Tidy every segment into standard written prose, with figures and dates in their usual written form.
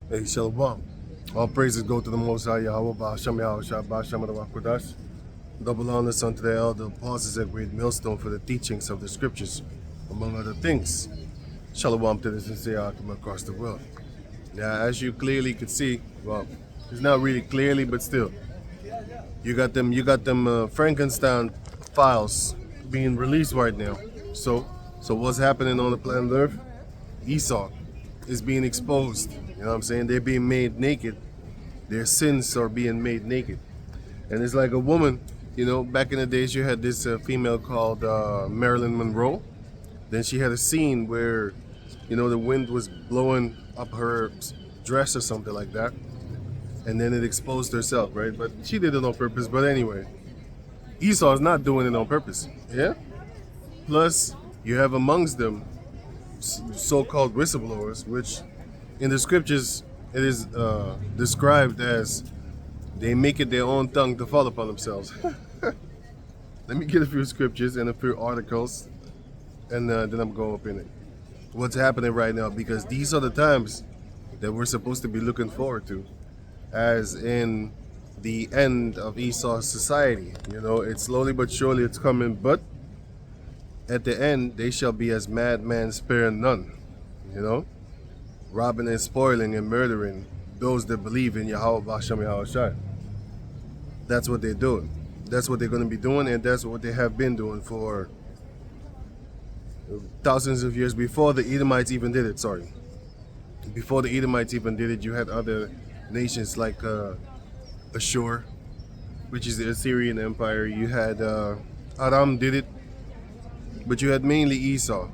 Hey, Shalom. All praises go to the Most High Yahweh, Ba'ashem Yahweh Shah, Ba'ashem Adawakwadash. Double honors unto the elder apostles at great millstone for the teachings of the scriptures, among other things. Shalom to the sincere Akim across the world. Now, as you clearly could see, well, it's not really clearly, but still, you got them Frankenstein files being released right now. So what's happening on the planet Earth? Esau is being exposed. You know what I'm saying? They're being made naked. Their sins are being made naked. And it's like a woman, you know, back in the days you had this female called Marilyn Monroe. Then she had a scene where, you know, the wind was blowing up her dress or something like that. And then it exposed herself, right? But she did it on purpose. But anyway, Esau is not doing it on purpose. Yeah? Plus, you have amongst them so-called whistleblowers, which in the scriptures it is described as they make it their own tongue to fall upon themselves. Let me get a few scriptures and a few articles, and then I'm going up in it. What's happening right now, because these are the times that we're supposed to be looking forward to, as in the end of Esau's society. You know, it's slowly but surely it's coming, but at the end they shall be as madmen sparing none. You know, robbing and spoiling and murdering those that believe in Yahweh B'Hashem Yahweh Shai. That's what they're doing. That's what they're going to be doing, and that's what they have been doing for thousands of years before the Edomites even did it. Sorry. Before the Edomites even did it, you had other nations like Ashur, which is the Assyrian Empire. You had Aram did it, but you had mainly Esau,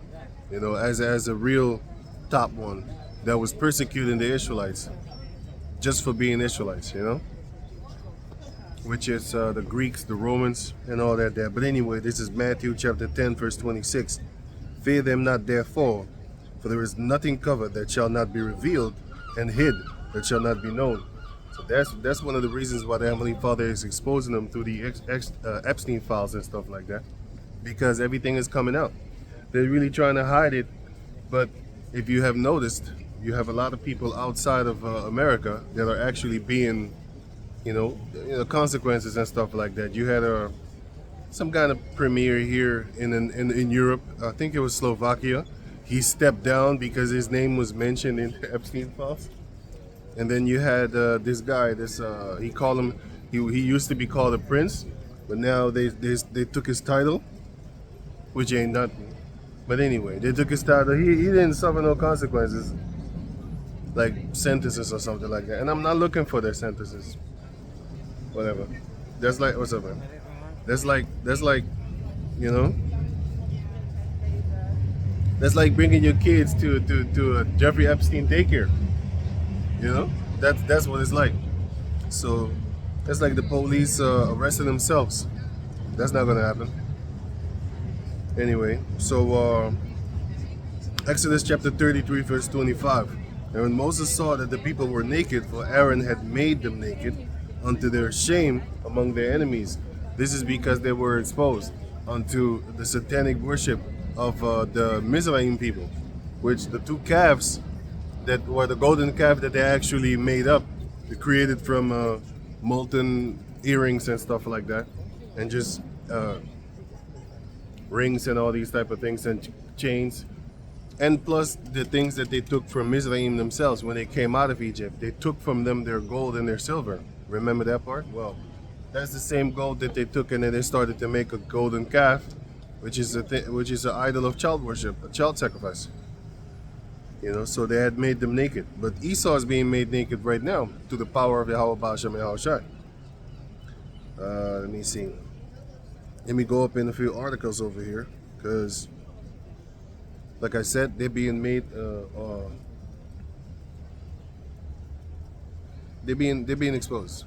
you know, as a real top one that was persecuting the Israelites just for being Israelites, you know, which is the Greeks, the Romans, and all that there. But anyway, this is Matthew chapter 10, verse 26. Fear them not therefore, for there is nothing covered that shall not be revealed, and hid that shall not be known. So that's one of the reasons why the Heavenly Father is exposing them through the Epstein files and stuff like that, because everything is coming out. They're really trying to hide it, but if you have noticed, you have a lot of people outside of America that are actually being, you know, consequences and stuff like that. You had some kind of premier here in Europe. I think it was Slovakia. He stepped down because his name was mentioned in the Epstein files. And then you had this guy. He called him. He used to be called a prince, but now they took his title, which ain't nothing. But anyway, they took his title. He didn't suffer no consequences, like sentences or something like that. And I'm not looking for their sentences. Whatever. That's like, what's up, man? That's like, you know, that's like bringing your kids to a Jeffrey Epstein daycare. You know, that's what it's like. So that's like the police arresting themselves. That's not gonna happen. Anyway, so Exodus chapter 33, verse 25. And when Moses saw that the people were naked, for Aaron had made them naked, unto their shame among their enemies. This is because they were exposed unto the satanic worship of the Mizraim people, which the two calves that were the golden calf that they actually made up, they created from molten earrings and stuff like that, and just rings and all these type of things and chains, and plus the things that they took from Mizraim themselves when they came out of Egypt. They took from them their gold and their silver. Remember that part? Well, that's the same gold that they took, and then they started to make a golden calf, which is an idol of child worship, a child sacrifice. You know, so they had made them naked. But Esau is being made naked right now to the power of Yahweh Ba'Hashem and Yahweh Shai. Let me see. Let me go up in a few articles over here, because, like I said, they're being made. They're being exposed.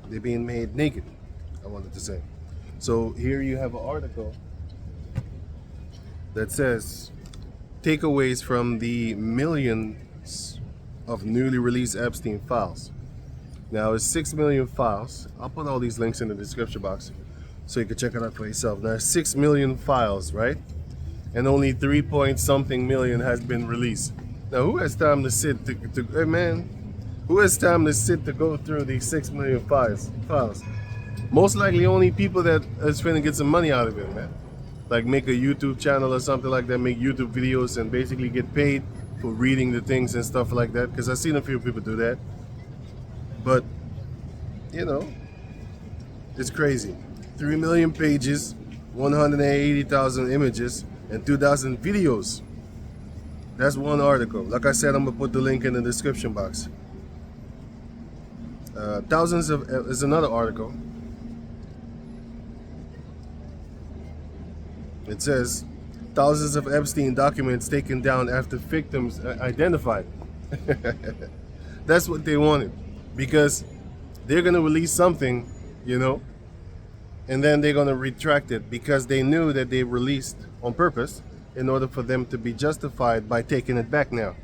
They're being made naked, I wanted to say. So here you have an article that says takeaways from the millions of newly released Epstein files. Now it's 6 million files. I'll put all these links in the description box so you can check it out for yourself. Now 6 million files, right? And only 3 point something million has been released. Now who has time to sit to hey man, Who has time to sit to go through these 6 million files? Most likely only people that is finna get some money out of it, man. Like make a YouTube channel or something like that, make YouTube videos and basically get paid for reading the things and stuff like that. Because I've seen a few people do that. But, you know, it's crazy. 3 million pages, 180,000 images, and 2,000 videos. That's one article. Like I said, I'm gonna put the link in the description box. Thousands of is another article. It says thousands of Epstein documents taken down after victims identified. That's what they wanted, because they're gonna release something, you know, and then they're gonna retract it because they knew that they released on purpose in order for them to be justified by taking it back now.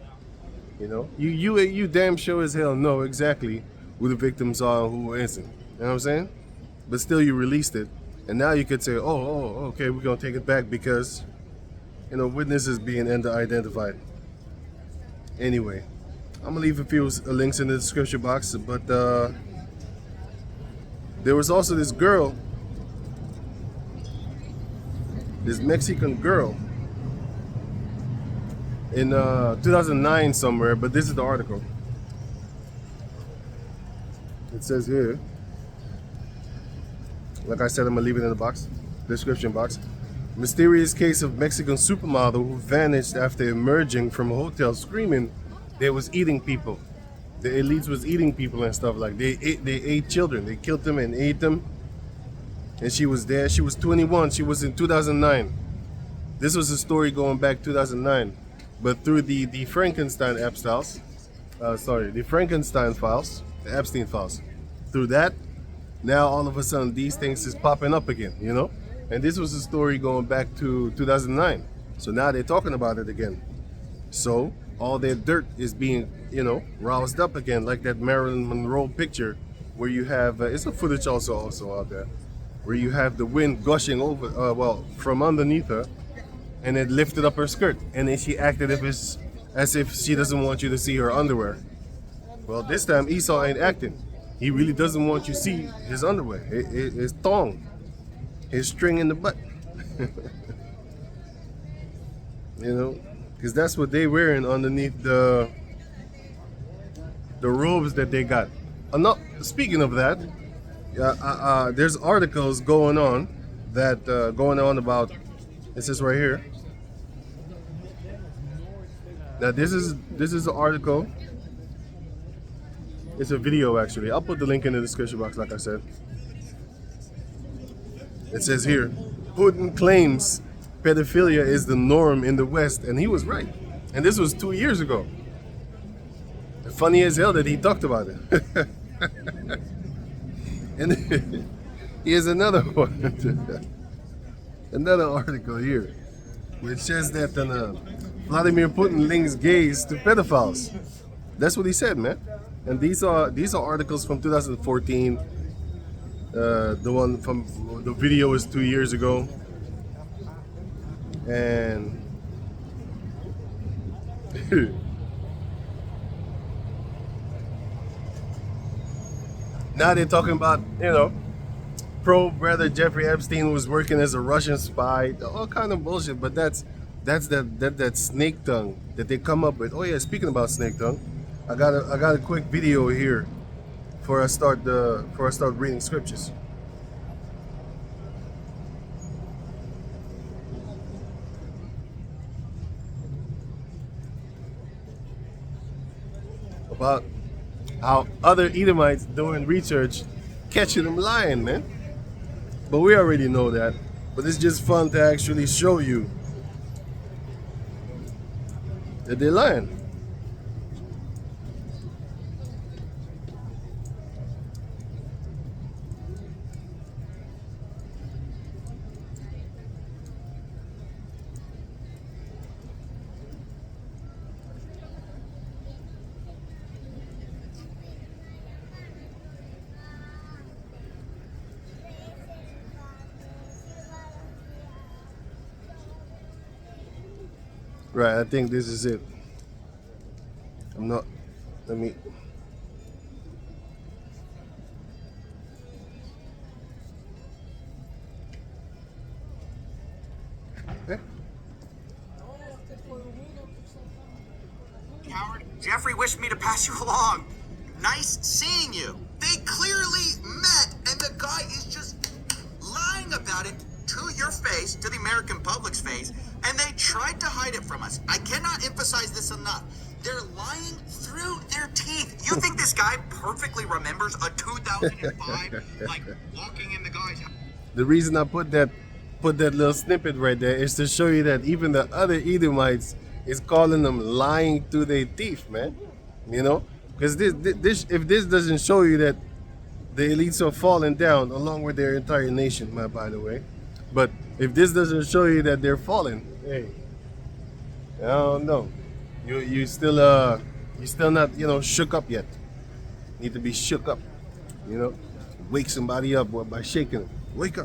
You know, you damn sure as hell know exactly who the victims are and who isn't. You know what I'm saying? But still, you released it, and now you could say, oh, okay, we're gonna take it back because, you know, witnesses being identified. Anyway, I'm gonna leave a few links in the description box. But there was also this girl, this Mexican girl, in 2009 somewhere. But this is the article. It says here, like I said, I'm gonna leave it in the box, description box. Mysterious case of Mexican supermodel who vanished after emerging from a hotel screaming they was eating people. The elites was eating people and stuff like they ate children. They killed them and ate them. And she was there. She was 21. She was in 2009. This was a story going back 2009, but through the Frankenstein Epstein, the Frankenstein files, the Epstein files. Through that, now all of a sudden these things is popping up again, you know? And this was a story going back to 2009. So now they're talking about it again. So all their dirt is being, you know, roused up again, like that Marilyn Monroe picture where you have, it's a footage also out there, where you have the wind gushing over, from underneath her, and it lifted up her skirt, and then she acted as if she doesn't want you to see her underwear. Well, this time Esau ain't acting. He really doesn't want you to see his underwear, his thong, his string in the butt. You know, because that's what they wearing underneath the robes that they got. Not speaking of that, there's articles going on about. It says right here. Now this is an article. It's a video actually. I'll put the link in the description box, like I said. It says here, Putin claims pedophilia is the norm in the West, and he was right. And this was 2 years ago. Funny as hell that he talked about it. And here's another one. Another article here, which says that Vladimir Putin links gays to pedophiles. That's what he said, man. And these are articles from 2014. The one from the video is 2 years ago. And now they're talking about, you know, probe whether Jeffrey Epstein was working as a Russian spy, all kind of bullshit. But that's that snake tongue that they come up with. Oh yeah, speaking about snake tongue, I got a quick video here before I start reading scriptures. About how other Edomites doing research, catching them lying, man. But we already know that. But it's just fun to actually show you that they're lying. Right, I think this is it. I'm not, let me, Howard, Jeffrey wished me to pass you along. Nice seeing you. They clearly met, and the guy is just lying about it to your face, to the American public's face, and they tried to hide it from us. I cannot emphasize this enough. They're lying through their teeth. You think this guy perfectly remembers a 2005, like, walking in the guy's house? The reason I put that little snippet right there is to show you that even the other Edomites is calling them lying through their teeth, man. You know, because this if this doesn't show you that the elites are falling down along with their entire nation, by the way, but if this doesn't show you that they're falling, hey, I don't know. You still not, you know, shook up yet. Need to be shook up, you know. Wake somebody up by shaking them. Wake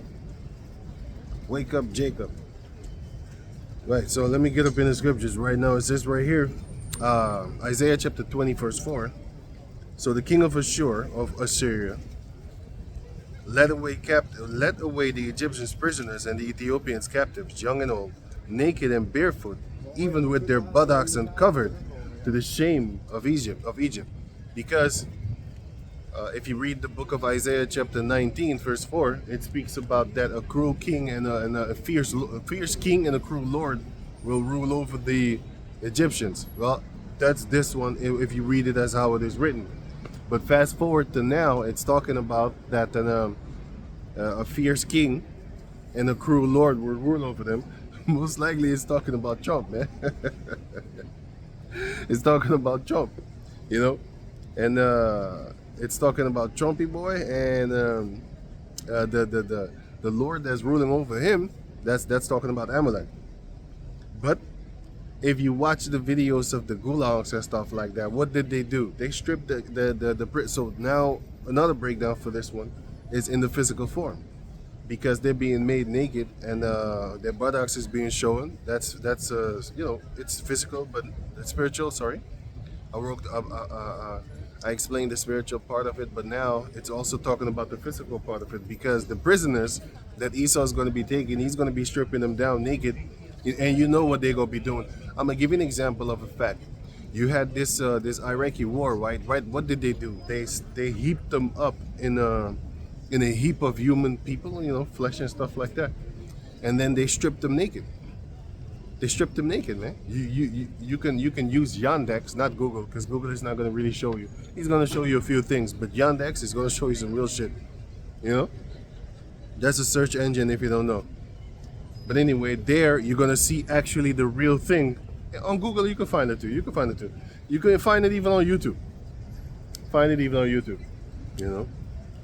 up, Jacob. Right, so let me get up in the scriptures right now. It says right here, Isaiah chapter 20 verse 4. So the king of Assyria led away the Egyptians prisoners and the Ethiopians captives, young and old, naked and barefoot, even with their buttocks uncovered, to the shame of Egypt. Because if you read the book of Isaiah chapter 19 verse 4, it speaks about that a cruel king and a fierce king and a cruel lord will rule over the Egyptians. Well, that's this one if you read it as how it is written. But fast forward to now, it's talking about that a fierce king and a cruel lord will rule over them. Most likely it's talking about Trump, man. It's talking about Trump, you know, and it's talking about Trumpy boy and the Lord that's ruling over him. That's talking about Amalek. But if you watch the videos of the gulags and stuff like that, what did they do? They stripped the so now another breakdown for this one is in the physical form, because they're being made naked and their buttocks is being shown. That's you know, it's physical, but it's spiritual. Sorry, I explained the spiritual part of it, but now it's also talking about the physical part of it, because the prisoners that Esau is going to be taking, he's going to be stripping them down naked, and you know what they're going to be doing. I'm going to give you an example of a fact. You had this Iraqi war, right? What did they do? They heaped them up in a heap of human people, you know, flesh and stuff like that, and then they stripped them naked. They stripped them naked, man. You can use Yandex, not Google, because Google is not going to really show you. He's going to show you a few things, but Yandex is going to show you some real shit. You know, that's a search engine if you don't know. But anyway, there you're going to see actually the real thing. On Google you can find it too. You can find it even on YouTube. You know.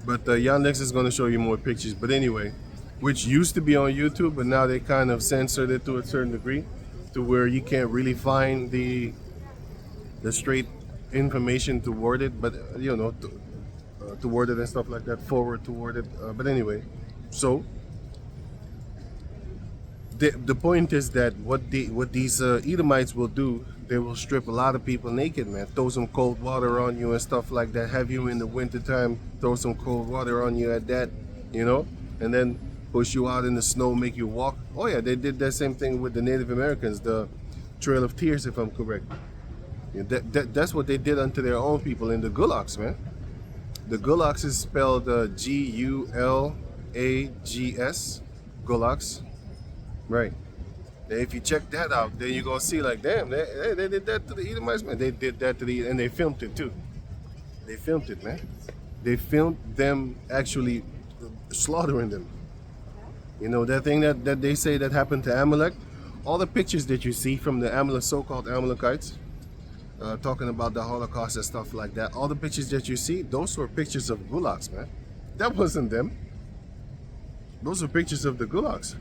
But Yandex is going to show you more pictures. But anyway, which used to be on YouTube, but now they kind of censored it to a certain degree, to where you can't really find the straight information toward it, but you know, toward it and stuff like that, forward toward it. But anyway, so the point is that what these Edomites will do, they will strip a lot of people naked, man. Throw some cold water on you and stuff like that. Have you in the wintertime, throw some cold water on you at that, you know, and then push you out in the snow, make you walk. Oh yeah, they did that same thing with the Native Americans, the Trail of Tears, if I'm correct. Yeah, that's what they did unto their own people in the gulags, man. The gulags is spelled G-U-L-A-G-S, gulags. Right. And if you check that out, then you're going to see like, damn, they did that to the Edomites, man. They did that to and they filmed it too. They filmed it, man. They filmed them actually slaughtering them. You know, that thing that they say that happened to Amalek, all the pictures that you see from the so-called Amalekites, talking about the Holocaust and stuff like that, all the pictures that you see, those were pictures of gulags, man. That wasn't them. Those were pictures of the gulags.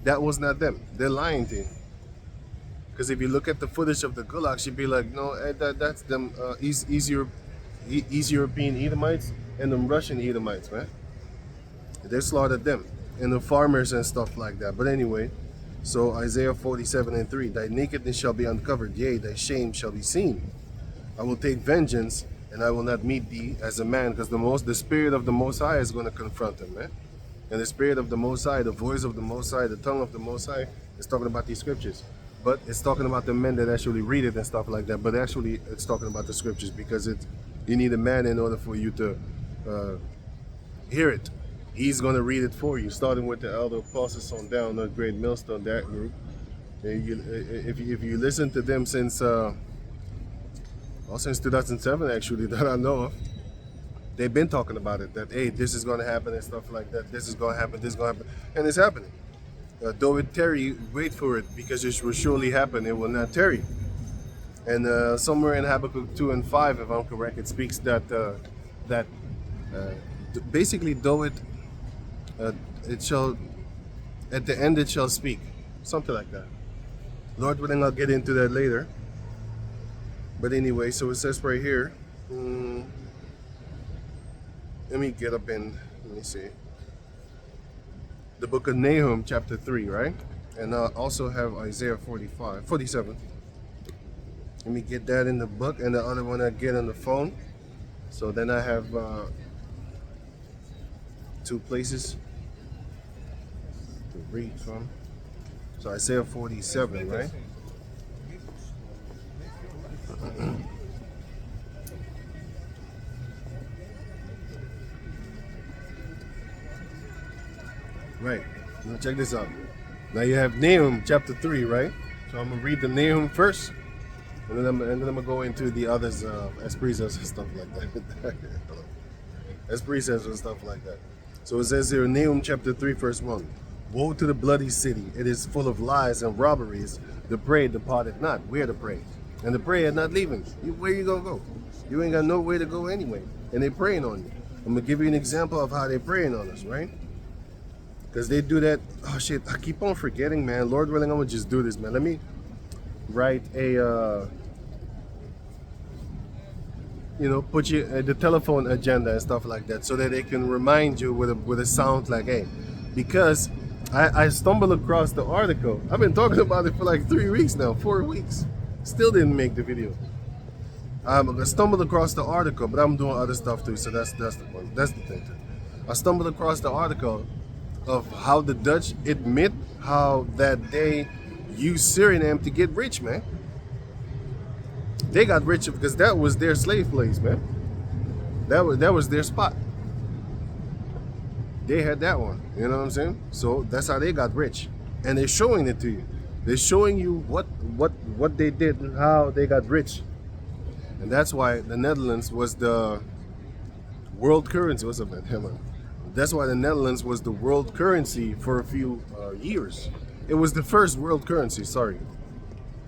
That was not them. They're lying to you. Because if you look at the footage of the gulags, you'd be like, no, that's them East European Edomites and them Russian Edomites, man. They slaughtered them and the farmers and stuff like that. But anyway, so Isaiah 47:3, thy nakedness shall be uncovered, yea, thy shame shall be seen. I will take vengeance, and I will not meet thee as a man, because the Spirit of the Most High is going to confront him, man. And the Spirit of the Most High, the voice of the Most High, the tongue of the Most High is talking about these scriptures. But it's talking about the men that actually read it and stuff like that. But actually, it's talking about the scriptures because you need a man in order for you to hear it. He's going to read it for you, starting with the elder apostles on down, the great millstone, that group. And if you listen to them since 2007, actually, that I know of, they've been talking about it, that, hey, this is going to happen and stuff like that. This is going to happen, this is going to happen. And it's happening. Though it tarry, wait for it, because it will surely happen. It will not tarry. And somewhere in Habakkuk 2 and 5, if I'm correct, it speaks that basically, though it shall, at the end it shall speak. Something like that. Lord willing, I'll get into that later. But anyway, so it says right here, let me get up in, let me see. The book of Nahum, chapter 3, right? And I also have Isaiah 47. Let me get that in the book, and the other one I get on the phone. So then I have two places to read from. So Isaiah 47, right? Right. Now check this out. Now you have Nahum chapter 3, right? So I'm gonna read the Nahum first, and then I'm gonna go into the others, Esprit says and stuff like that. Esprit says and stuff like that. So it says here, Nahum chapter 3, verse 1. Woe to the bloody city! It is full of lies and robberies. The prey departed not. Where the prey? And the prey are not leaving. Where you gonna go? You ain't got nowhere to go anyway. And they preying on you. I'm gonna give you an example of how they preying on us, right? Because they do that. Oh shit, I keep on forgetting, man. Lord willing, I'm gonna just do this, man. Let me write a put you the telephone agenda and stuff like that, so that they can remind you with a sound like, hey, because I stumbled across the article. I've been talking about it for like 3 weeks now, 4 weeks. Still didn't make the video. I stumbled across the article, but I'm doing other stuff too, so that's the point. That's the thing too. I stumbled across the article of how the Dutch admit how that they use Suriname to get rich, man. They got rich because that was their slave place, man. That was their spot. They had that one, you know what I'm saying? So that's how they got rich, and they're showing it to you. They're showing you what they did and how they got rich, and that's why the Netherlands was the world currency. What's up, man? Come on. That's why the Netherlands was the world currency for a few years. It was the first world currency. Sorry,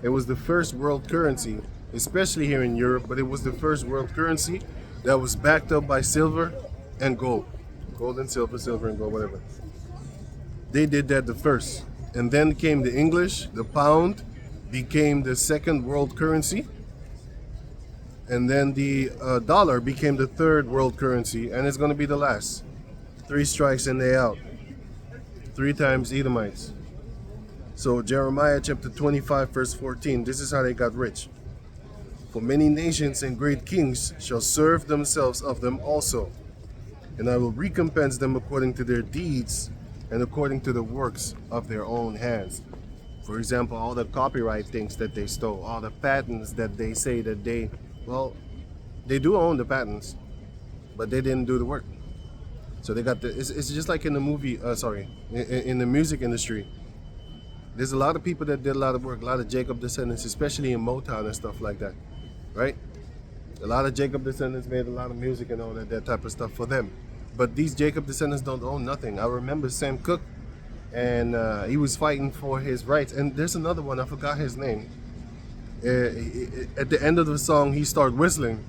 it was the first world currency, especially here in Europe. But it was the first world currency that was backed up by silver and gold. Gold and silver, silver and gold, whatever. They did that the first. And then came the English, the pound became the second world currency. And then the dollar became the third world currency, and it's going to be the last. 3 strikes and they out. 3 times Edomites. So Jeremiah chapter 25 verse 14, this is how they got rich. For many nations and great kings shall serve themselves of them also. And I will recompense them according to their deeds and according to the works of their own hands. For example, all the copyright things that they stole, all the patents that they say that they do own the patents, but they didn't do the work. So they got it's just like in the movie, in the music industry. There's a lot of people that did a lot of work, a lot of Jacob descendants, especially in Motown and stuff like that, right? A lot of Jacob descendants made a lot of music and all that type of stuff for them. But these Jacob descendants don't own nothing. I remember Sam Cooke, and he was fighting for his rights. And there's another one, I forgot his name. At the end of the song, he started whistling.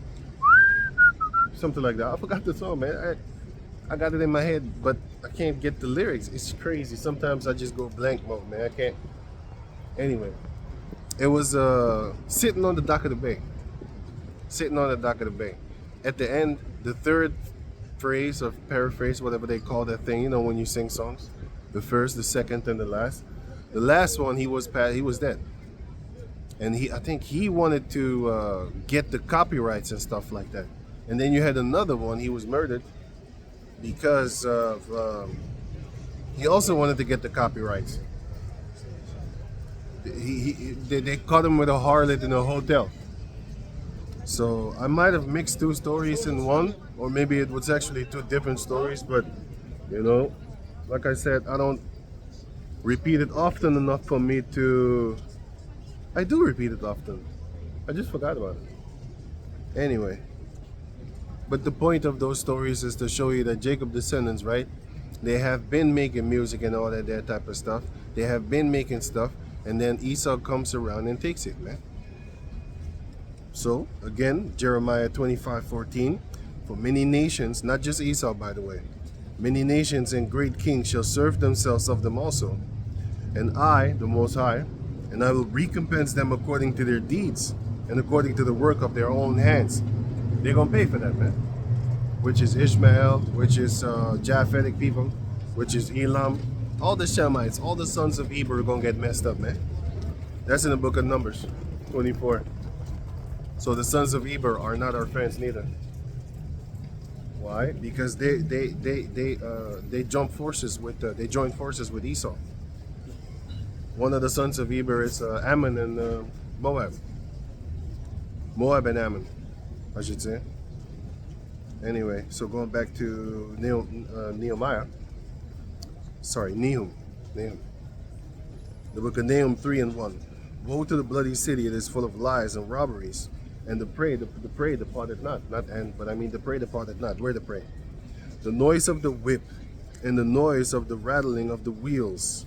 Something like that. I forgot the song, man. I got it in my head, but I can't get the lyrics. It's crazy. Sometimes I just go blank mode, man. I can't. Anyway, it was sitting on the dock of the bay. Sitting on the dock of the bay. At the end, the third phrase or paraphrase, whatever they call that thing, you know, when you sing songs, the first, the second, and the last. The last one, he was dead, and I think he wanted to get the copyrights and stuff like that. And then you had another one, he was murdered because of He also wanted to get the copyrights. They caught him with a harlot in a hotel. So I might have mixed two stories in one, or maybe it was actually two different stories, but you know, like I said, I don't repeat it often enough for me to... I do repeat it often. I just forgot about it. Anyway, but the point of those stories is to show you that Jacob descendants, right? They have been making music and all that type of stuff. They have been making stuff, and then Esau comes around and takes it, man. So again, Jeremiah 25:14, for many nations, not just Esau by the way, many nations and great kings shall serve themselves of them also. And I, the Most High, and I will recompense them according to their deeds and according to the work of their own hands. They're gonna pay for that, man. Which is Ishmael, which is Japhetic people, which is Elam, all the Shemites, all the sons of Eber are gonna get messed up, man. That's in the book of Numbers 24. So the sons of Eber are not our friends neither. Why? Because they joined forces with Esau. One of the sons of Eber is Ammon and Moab. Moab and Ammon, I should say. Anyway, so going back to Nehemiah. Sorry, Nahum. The book of Nahum 3:1. Woe to the bloody city! It is full of lies and robberies, and the prey departed not. The prey departed not. Where the prey? The noise of the whip, and the noise of the rattling of the wheels,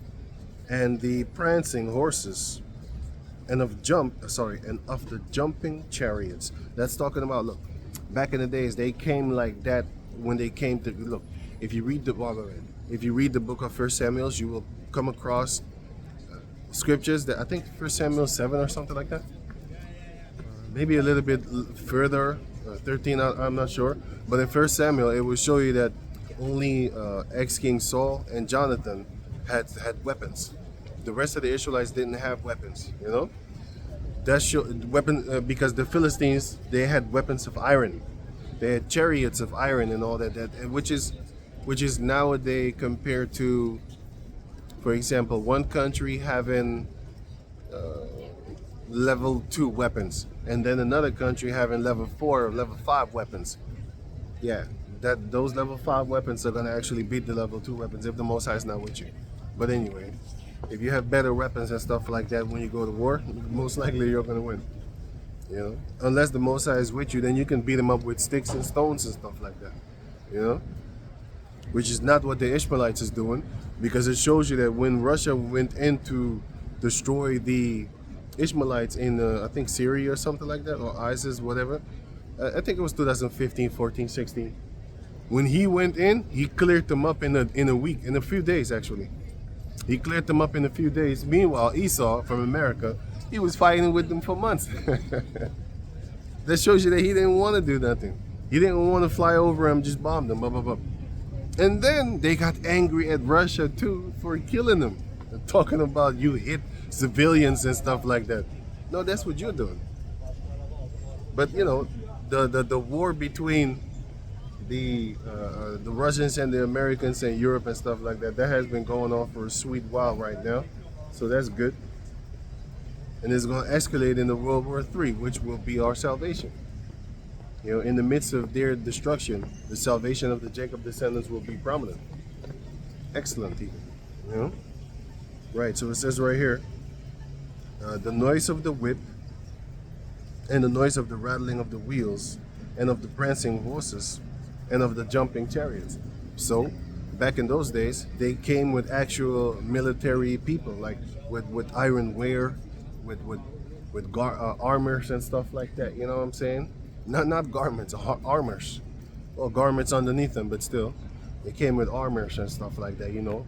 and the prancing horses, and of the jumping chariots. That's talking about, look, back in the days they came like that when they came to look. If you read the book of 1 Samuel, you will come across scriptures that I think 1 Samuel 7 or something like that. Maybe a little bit further, 13. I'm not sure. But in 1 Samuel, it will show you that only ex-King Saul and Jonathan had weapons. The rest of the Israelites didn't have weapons, you know. Because the Philistines, they had weapons of iron. They had chariots of iron and all that, which is nowadays compared to, for example, one country having level 2 weapons, and then another country having level 4 or level 5 weapons. Yeah, those level 5 weapons are gonna actually beat the level 2 weapons if the Most High is not with you. But anyway, if you have better weapons and stuff like that when you go to war, most likely you're gonna win. You know, unless the Most High is with you, then you can beat them up with sticks and stones and stuff like that. You know, which is not what the Ishmaelites is doing, because it shows you that when Russia went in to destroy the Ishmaelites in I think Syria or something like that, or ISIS, whatever. I think it was 2015, 14, 16. When he went in, he cleared them up in a week, in a few days actually. He cleared them up in a few days. Meanwhile, Esau from America, he was fighting with them for months. That shows you that he didn't want to do nothing. He didn't want to fly over and just bomb them, blah, blah, blah. And then they got angry at Russia too for killing them. Talking about you hit civilians and stuff like that. No, that's what you're doing. But you know, the war between the Russians and the Americans and Europe and stuff like that, that has been going on for a sweet while right now. So that's good. And it's going to escalate into World War III, which will be our salvation. You know, in the midst of their destruction, the salvation of the Jacob descendants will be prominent. Excellent, even. You know? Right, so it says right here, the noise of the whip, and the noise of the rattling of the wheels, and of the prancing horses, and of the jumping chariots. So, back in those days, they came with actual military people, like with iron ware, with armors and stuff like that. You know what I'm saying? Not garments, armors. Well, garments underneath them, but still, they came with armors and stuff like that. You know,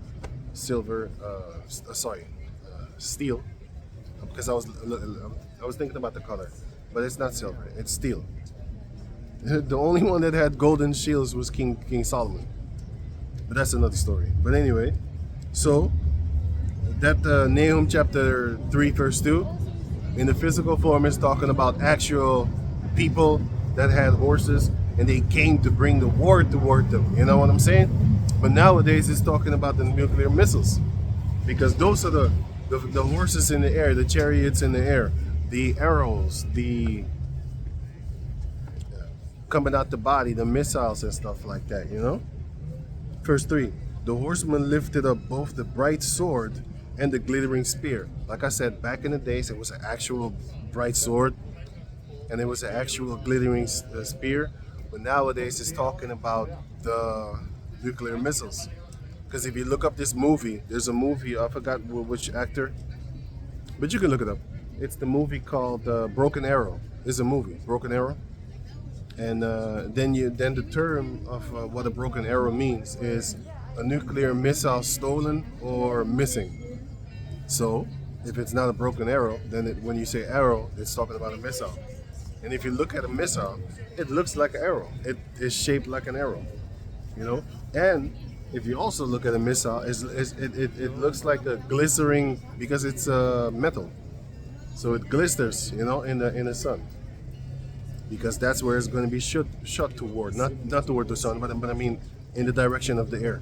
silver, steel. Because I was thinking about the color, but it's not silver, it's steel. The only one that had golden shields was King Solomon, but that's another story. But anyway, so that Nahum chapter 3 verse 2, in the physical form, is talking about actual people that had horses, and they came to bring the war toward them. You know what I'm saying? But nowadays it's talking about the nuclear missiles, because those are the horses in the air, the chariots in the air, the arrows, the coming out the body, the missiles and stuff like that, you know? Verse 3, the horseman lifted up both the bright sword and the glittering spear. Like I said, back in the days, it was an actual bright sword and it was an actual glittering spear. But nowadays, it's talking about the nuclear missiles. Because if you look up this movie, there's a movie, I forgot which actor, but you can look it up. It's the movie called Broken Arrow. It's a movie, Broken Arrow. And then the term of what a broken arrow means is a nuclear missile stolen or missing. So if it's not a broken arrow, then when you say arrow, it's talking about a missile. And if you look at a missile, it looks like an arrow. It is shaped like an arrow, you know. And if you also look at a missile, it looks like a glycerin because it's metal, so it glisters, you know, in the sun. Because that's where it's going to be shot toward, not toward the sun, but I mean in the direction of the air,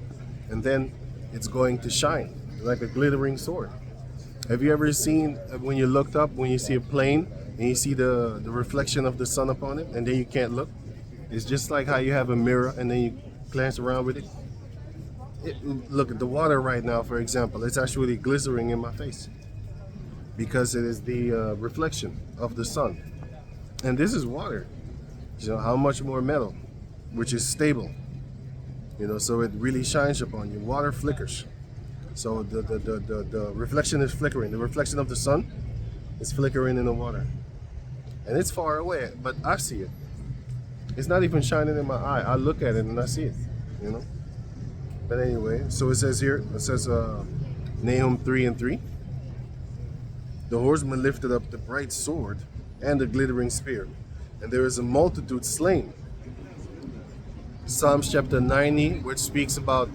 and then it's going to shine like a glittering sword. Have you ever seen when you looked up, when you see a plane and you see the reflection of the sun upon it, and then you can't look? It's just like how you have a mirror and then you glance around with it. Look at the water right now, for example. It's actually glittering in my face because it is the reflection of the sun. And this is water, you know, how much more metal, which is stable, you know, so it really shines upon you. Water flickers, so the reflection is flickering. The reflection of the sun is flickering in the water, and it's far away, but I see it. It's not even shining in my eye. I look at it and I see it, you know. But anyway, so it says here, it says Nahum 3:3. The horseman lifted up the bright sword and the glittering spear, and there is a multitude slain. Psalms chapter 90, which speaks about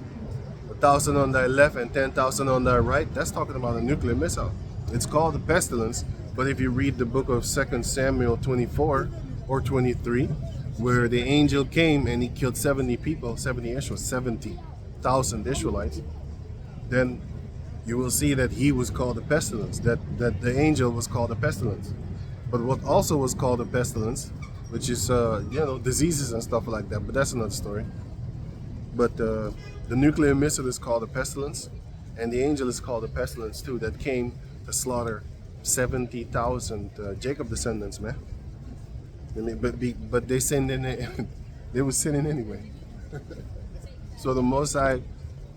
1,000 on thy left and 10,000 on thy right, that's talking about a nuclear missile. It's called the pestilence, but if you read the book of 2 Samuel 24 or 23, where the angel came and he killed 70 people, 70,000 Israelites, then you will see that he was called a pestilence, that the angel was called a pestilence. But what also was called a pestilence, which is, you know, diseases and stuff like that, but that's another story. But the nuclear missile is called a pestilence, and the angel is called a pestilence too, that came to slaughter 70,000 Jacob descendants, man. I mean, but they sinned in it. They were sinning anyway. So the Most High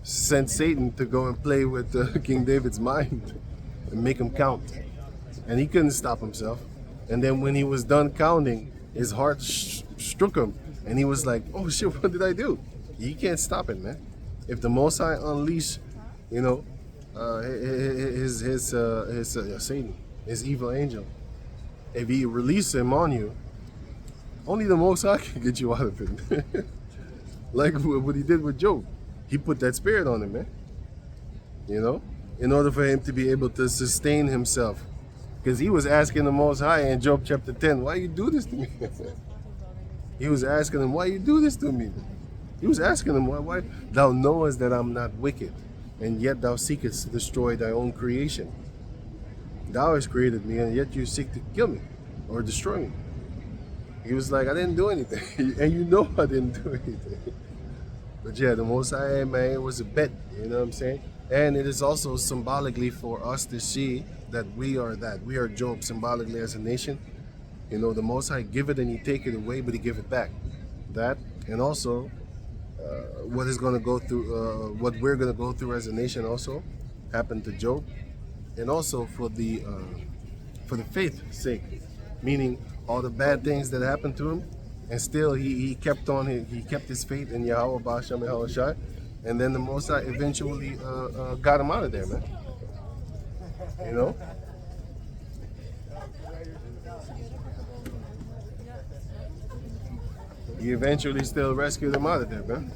sent Satan to go and play with King David's mind and make him count. And he couldn't stop himself. And then when he was done counting, his heart struck him. And he was like, oh shit, what did I do? You can't stop it, man. If the Most High unleash, you know, his Satan, his evil angel, if he releases him on you, only the Most High can get you out of it. Like what he did with Job. He put that spirit on him, man. You know, in order for him to be able to sustain himself. Because he was asking the Most High in Job chapter 10, why you do this to me? He was asking him, why you do this to me? He was asking him, why? Thou knowest that I'm not wicked, and yet thou seekest to destroy thy own creation. Thou hast created me, and yet you seek to kill me or destroy me. He was like, I didn't do anything. And you know I didn't do anything. But yeah, the Most High, man, it was a bet, you know what I'm saying? And it is also symbolically for us to see that we are that. We are Job symbolically as a nation. You know, the Most High give it and he take it away, but he give it back. That, and also what is going to go through, what we're going to go through as a nation also happened to Job. And also for the faith's sake, meaning all the bad things that happened to him, and still he kept on, he kept his faith in Yahweh Ba'ashem Yahushai, and then the Most High eventually got him out of there, man. You know? He eventually still rescued him out of there, man.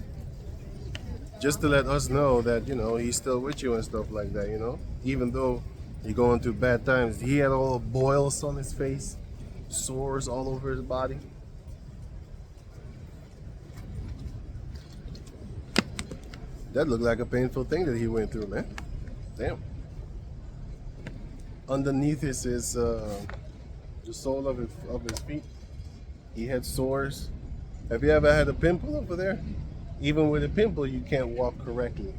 Just to let us know that, you know, he's still with you and stuff like that, you know? Even though you're going through bad times. He had all boils on his face, sores all over his body. That looked like a painful thing that he went through, man. Damn. Underneath is the sole of his feet. He had sores. Have you ever had a pimple over there? Even with a pimple, you can't walk correctly.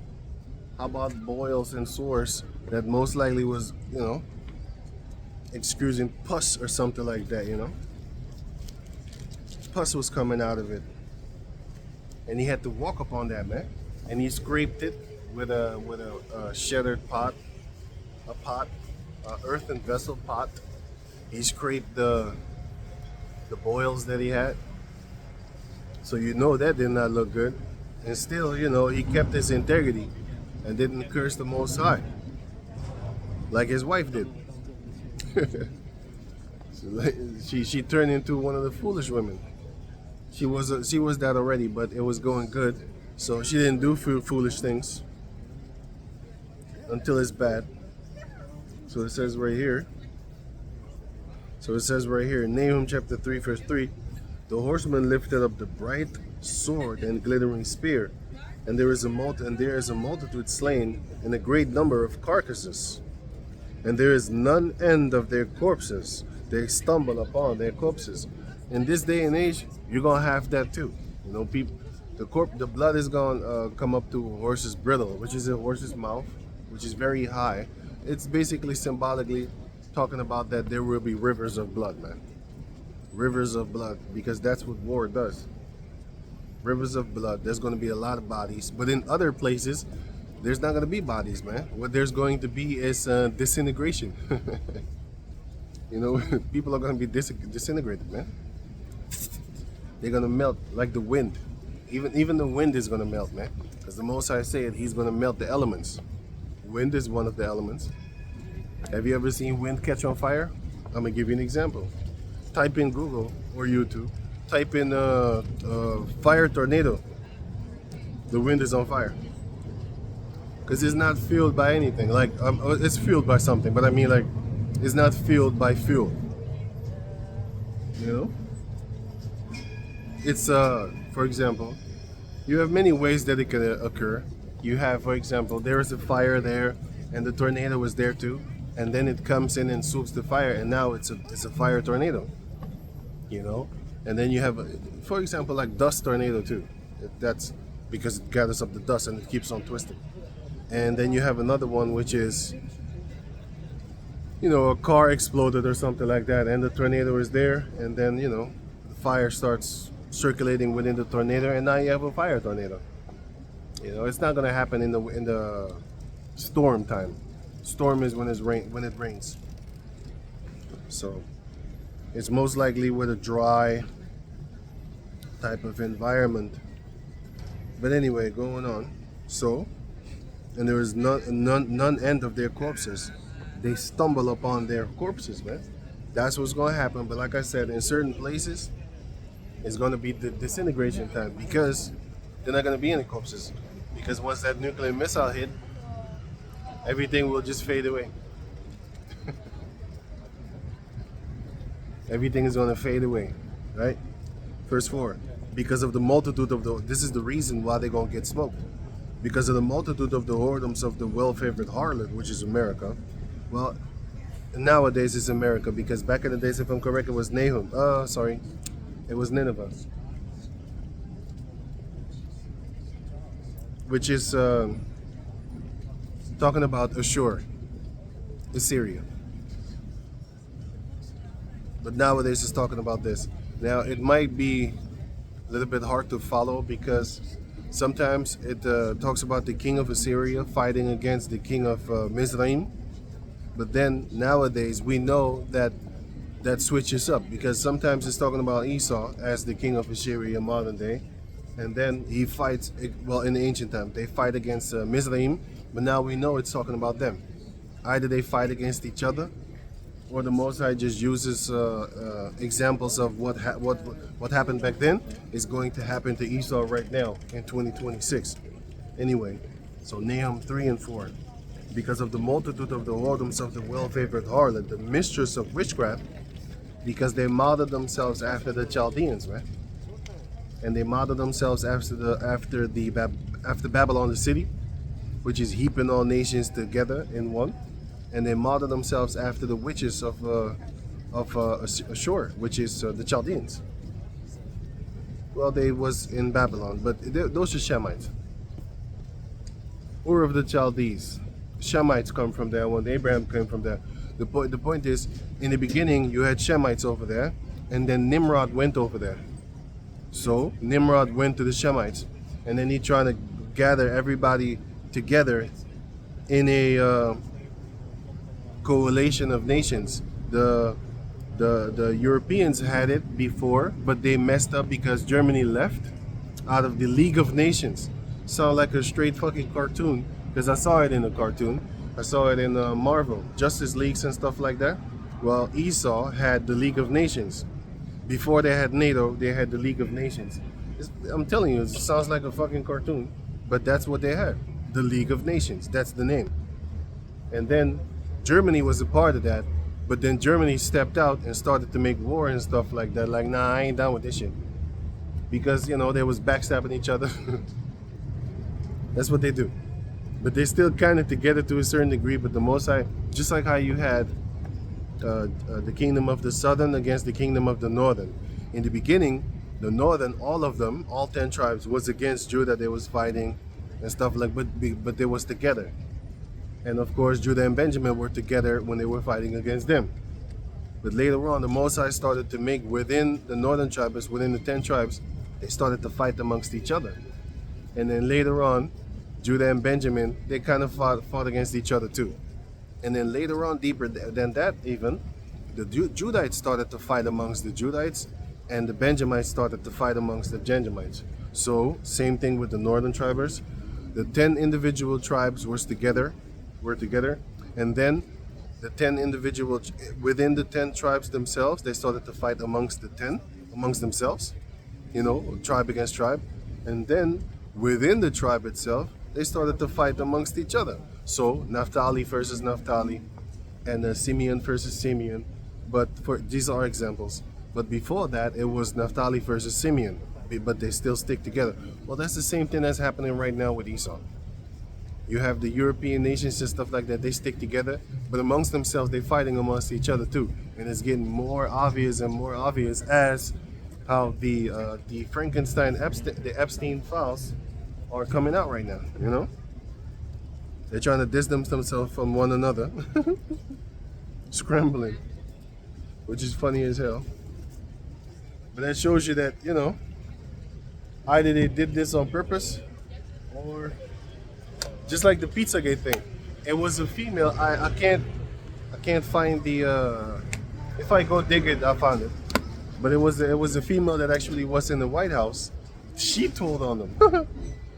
How about boils and sores that most likely was, you know, excusing pus or something like that, you know? Pus was coming out of it. And he had to walk upon that, man. And he scraped it with a shattered pot, earthen vessel pot. He scraped the boils that he had. So you know that did not look good. And still, you know, he kept his integrity and didn't curse the Most High, like his wife did. she turned into one of the foolish women. She was that already, but it was going good, so she didn't do foolish things until it's bad. So it says right here. Nahum chapter 3, verse 3. The horseman lifted up the bright sword and glittering spear, and there is a multitude slain, and a great number of carcasses. And there is none end of their corpses. They stumble upon their corpses. In this day and age, you're gonna have that too. You know, people, the blood is gonna come up to a horse's bridle, which is a horse's mouth, which is very high. It's basically symbolically talking about that there will be rivers of blood, man. Rivers of blood, because that's what war does. Rivers of blood. There's going to be a lot of bodies, but in other places, there's not going to be bodies, man. What there's going to be is disintegration. You know, people are going to be disintegrated, man. They're going to melt like the wind. Even the wind is going to melt, man. Because the Most High said He's going to melt the elements. Wind is one of the elements. Have you ever seen wind catch on fire? I'm going to give you an example. Type in Google or YouTube. Type in fire tornado. The wind is on fire. Because it's not fueled by anything. Like, it's fueled by something, but I mean, like, it's not fueled by fuel. You know? It's, for example, you have many ways that it can occur. You have, for example, there is a fire there, and the tornado is there too, and then it comes in and swoops the fire, and now it's a fire tornado. You know, and then you have, for example, like dust tornado too. That's because it gathers up the dust and it keeps on twisting. And then you have another one which is, you know, a car exploded or something like that, and the tornado is there, and then, you know, the fire starts circulating within the tornado, and now you have a fire tornado. You know, it's not gonna happen in the storm time. Storm is when it rains. So it's most likely with a dry type of environment. But anyway, going on. So, and there is none end of their corpses. They stumble upon their corpses, man. That's what's going to happen. But like I said, in certain places, it's going to be the disintegration time, because they're not going to be any corpses. Because once that nuclear missile hit, everything will just fade away. Everything is going to fade away, right? Verse 4, because of the multitude of this is the reason why they're going to get smoked. Because of the multitude of the whoredoms of the well-favored harlot, which is America. Well, nowadays it's America, because back in the days, if I'm correct, it was Nahum. It was Nineveh. Which is talking about Ashur, Assyria. But nowadays it's talking about this. Now it might be a little bit hard to follow, because sometimes it talks about the king of Assyria fighting against the king of Mizraim. But then nowadays we know that switches up, because sometimes it's talking about Esau as the king of Assyria modern day. And then he fights, well, in the ancient time, they fight against Mizraim, but now we know it's talking about them. Either they fight against each other, or the Most High just uses examples of what happened back then is going to happen to Esau right now in 2026. Anyway, so Nahum 3 and 4. Because of the multitude of the whoredoms of the well-favored harlot, the mistress of witchcraft, because they modeled themselves after the Chaldeans, right? and they model themselves after Babylon the city, which is heaping all nations together in one, and they model themselves after the witches of Ashur, which is the Chaldeans. Well, they was in Babylon, but those are Shemites. Ur of the Chaldees. Shemites come from there. When Abraham came from there. The point is, in the beginning, you had Shemites over there, and then Nimrod went over there. So Nimrod went to the Shemites, and then he trying to gather everybody together in a coalition of nations. The Europeans had it before, but they messed up because Germany left out of the League of Nations. Sound like a straight fucking cartoon, because I saw it in a cartoon. I saw it in Marvel, Justice Leagues and stuff like that. Well, Esau had the League of Nations. Before they had NATO, they had the League of Nations. I'm telling you, it sounds like a fucking cartoon, but that's what they had. The League of Nations, that's the name. And then Germany was a part of that, but then Germany stepped out and started to make war and stuff like that. Like, nah, I ain't down with this shit. Because, you know, they was backstabbing each other. That's what they do. But they're still kind of together to a certain degree, but the Most High, just like how you had the kingdom of the southern against the kingdom of the northern. In the beginning, the northern, all of them, all 10 tribes, was against Judah. They was fighting and stuff like, but they was together. And of course, Judah and Benjamin were together when they were fighting against them. But later on, the Most High started to make within the northern tribes, within the 10 tribes, they started to fight amongst each other. And then later on, Judah and Benjamin, they kind of fought against each other too. And then later on, deeper than that even, the Judites started to fight amongst the Judites, and the Benjamites started to fight amongst the Benjamites. So, same thing with the northern tribes. The 10 individual tribes were together, and then the 10 individual, within the 10 tribes themselves, they started to fight amongst themselves, you know, tribe against tribe. And then within the tribe itself, they started to fight amongst each other. So Naphtali versus Naphtali, and Simeon versus Simeon. But these are examples. But before that, it was Naphtali versus Simeon. But they still stick together. Well, that's the same thing that's happening right now with Esau. You have the European nations and stuff like that. They stick together, but amongst themselves, they're fighting amongst each other too. And it's getting more obvious and more obvious as how the Frankenstein, the Epstein files are coming out right now. You know, they're trying to distance themselves from one another, scrambling, which is funny as hell. But that shows you that, you know, either they did this on purpose, or just like the Pizzagate thing. It was a female. I can't find the. If I go dig it, I'll find it. But it was a female that actually was in the White House. She told on them.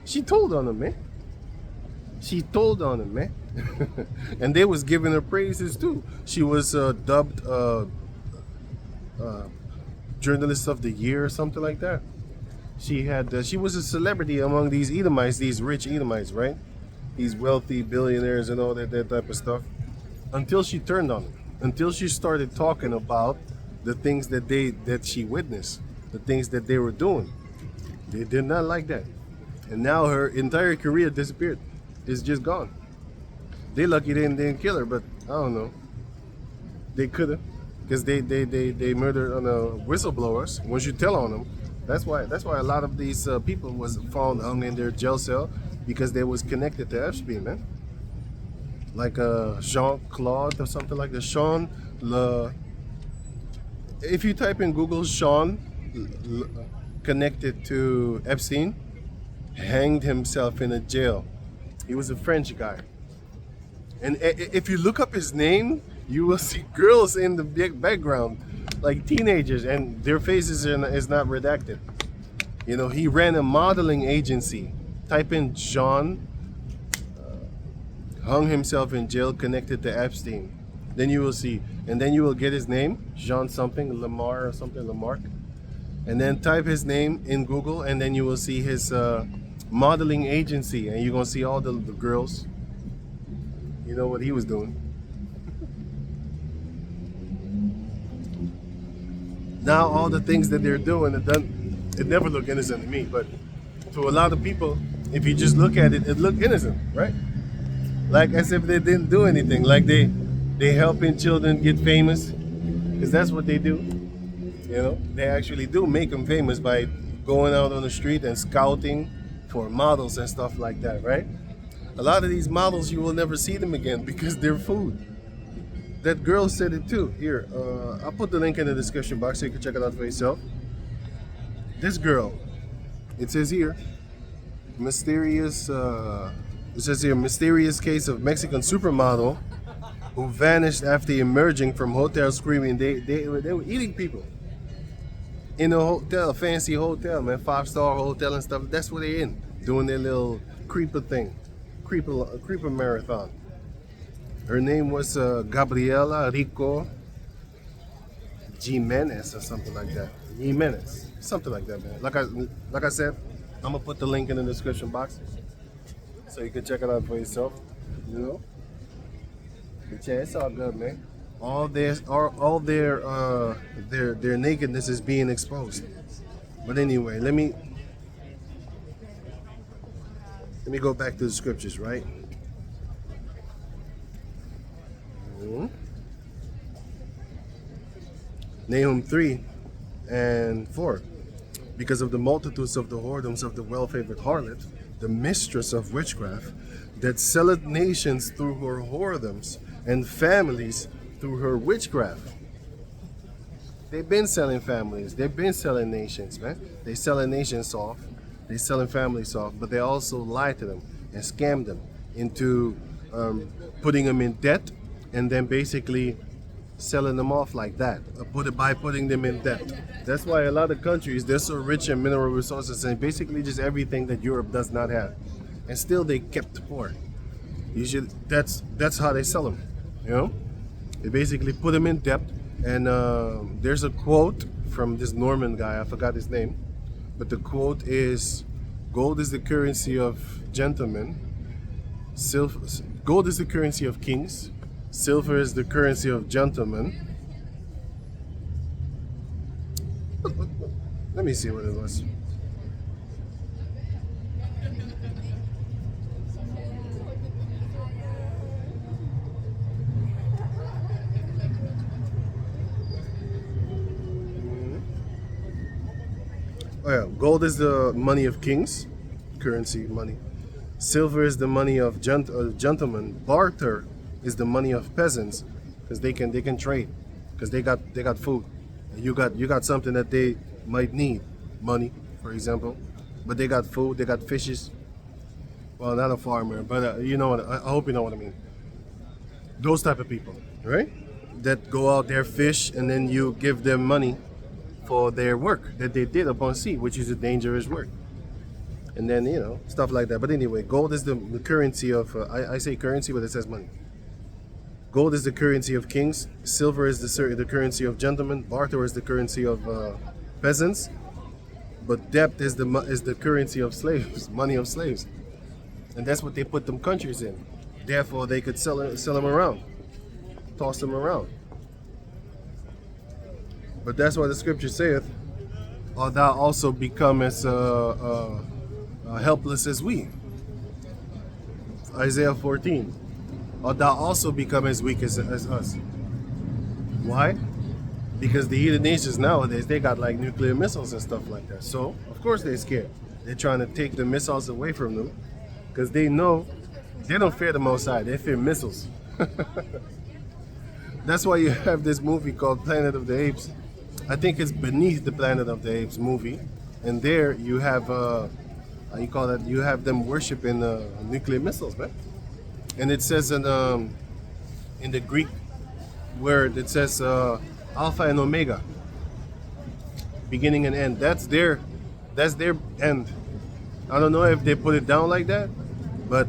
She told on them, man. She told on them, man. And they was giving her praises too. She was dubbed Journalist of the Year or something like that. She was a celebrity among these Edomites, these rich Edomites, right? These wealthy billionaires and all that type of stuff. Until she turned on them. Until she started talking about the things that she witnessed, the things that they were doing. They did not like that. And now her entire career disappeared. It's just gone. They lucky they didn't kill her, but I don't know. They could have, because they murdered on whistleblowers. Once you tell on them, that's why a lot of these people was found hung in their jail cell, because they was connected to Epstein, man. Like Jean-Claude or something like that. Sean Le. If you type in Google Sean connected to Epstein, hanged himself in a jail. He was a French guy. And if you look up his name, you will see girls in the big background, like teenagers, and their faces is not redacted. You know, he ran a modeling agency. Type in Jean, hung himself in jail connected to Epstein. Then you will see, and then you will get his name, Jean something, Lamar or something, Lamarck. And then type his name in Google, and then you will see his modeling agency, and you're gonna see all the girls. You know what he was doing. Now all the things that they're doing, It never looked innocent to me, but to a lot of people, if you just look at it, it looked innocent, right? Like as if they didn't do anything, like they helping children get famous, because that's what they do. You know, they actually do make them famous by going out on the street and scouting for models and stuff like that, right? A lot of these models, you will never see them again because they're food. That girl said it too. Here, I'll put the link in the description box so you can check it out for yourself. This girl, it says here, mysterious. It says here, mysterious case of Mexican supermodel who vanished after emerging from hotel screaming. They were eating people in a hotel, a fancy hotel, man, 5-star hotel and stuff. That's where they in, doing their little creeper thing, creeper marathon. Her name was Gabriela Rico Jiménez or something like that. Jiménez, something like that, man. Like I said, I'm gonna put the link in the description box so you can check it out for yourself. You know, but yeah, it's all good, man. All their nakedness is being exposed. But anyway, let me go back to the scriptures, right? Nahum 3 and 4. Because of the multitudes of the whoredoms of the well-favored harlot, the mistress of witchcraft, that selleth nations through her whoredoms, and families through her witchcraft. They've been selling families. They've been selling nations, man. They selling nations off. They selling families off, but they also lie to them and scam them into putting them in debt, and then basically selling them off like that, by putting them in debt. That's why a lot of countries, they're so rich in mineral resources and basically just everything that Europe does not have, and still they kept poor. That's how they sell them, you know. They basically put them in debt, and there's a quote from this Norman guy, I forgot his name, but the quote is, "Gold is the currency of gentlemen, gold is the currency of kings, silver is the currency of gentlemen." Let me see what it was. Oh yeah, gold is the money of kings, currency, money. Silver is the money of gentlemen. Barter is the money of peasants, because they can trade, because they got food. And you got something that they might need, money, for example, but they got food, they got fishes. Well, not a farmer, but you know what? I hope you know what I mean. Those type of people, right? That go out there, fish, and then you give them money for their work that they did upon sea, which is a dangerous work. And then, you know, stuff like that. But anyway, gold is the currency of, I say currency, but it says money. Gold is the currency of kings. Silver is the currency of gentlemen. Barter is the currency of peasants. But debt is the currency of slaves, money of slaves. And that's what they put them countries in. Therefore, they could sell them around, toss them around. But that's why the scripture saith, "Or thou also become as helpless as we." Isaiah 14. "Or thou also become as weak as us." Why? Because the heathen nations nowadays, they got like nuclear missiles and stuff like that. So, of course they're scared. They're trying to take the missiles away from them, because they know they don't fear the Most High, they fear missiles. That's why you have this movie called Planet of the Apes. I think it's beneath the Planet of the Apes movie. And there you have, you have them worshiping nuclear missiles, man. And it says in the Greek word, it says Alpha and Omega, beginning and end. That's their end. I don't know if they put it down like that, but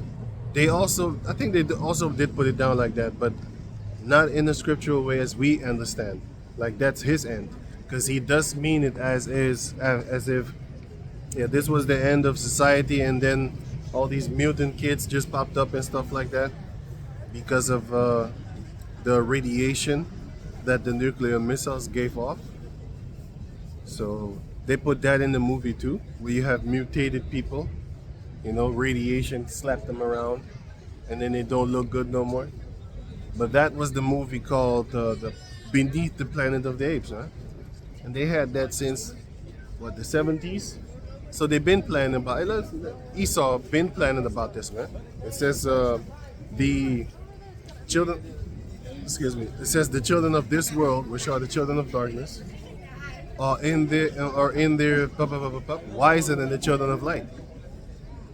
I think they also did put it down like that, but not in a scriptural way as we understand. Like that's his end, because he does mean it as if, yeah, this was the end of society, and then all these mutant kids just popped up and stuff like that because of the radiation that the nuclear missiles gave off. So They put that in the movie too, where you have mutated people, you know, radiation slap them around, and then they don't look good no more. But that was the movie called the Beneath the Planet of the Apes, huh? And they had that since what, the 70s. So they've been planning about it. Esau been planning about this, man. It says the children, excuse me. It says the children of this world, which are the children of darkness, are in their wiser than the children of light,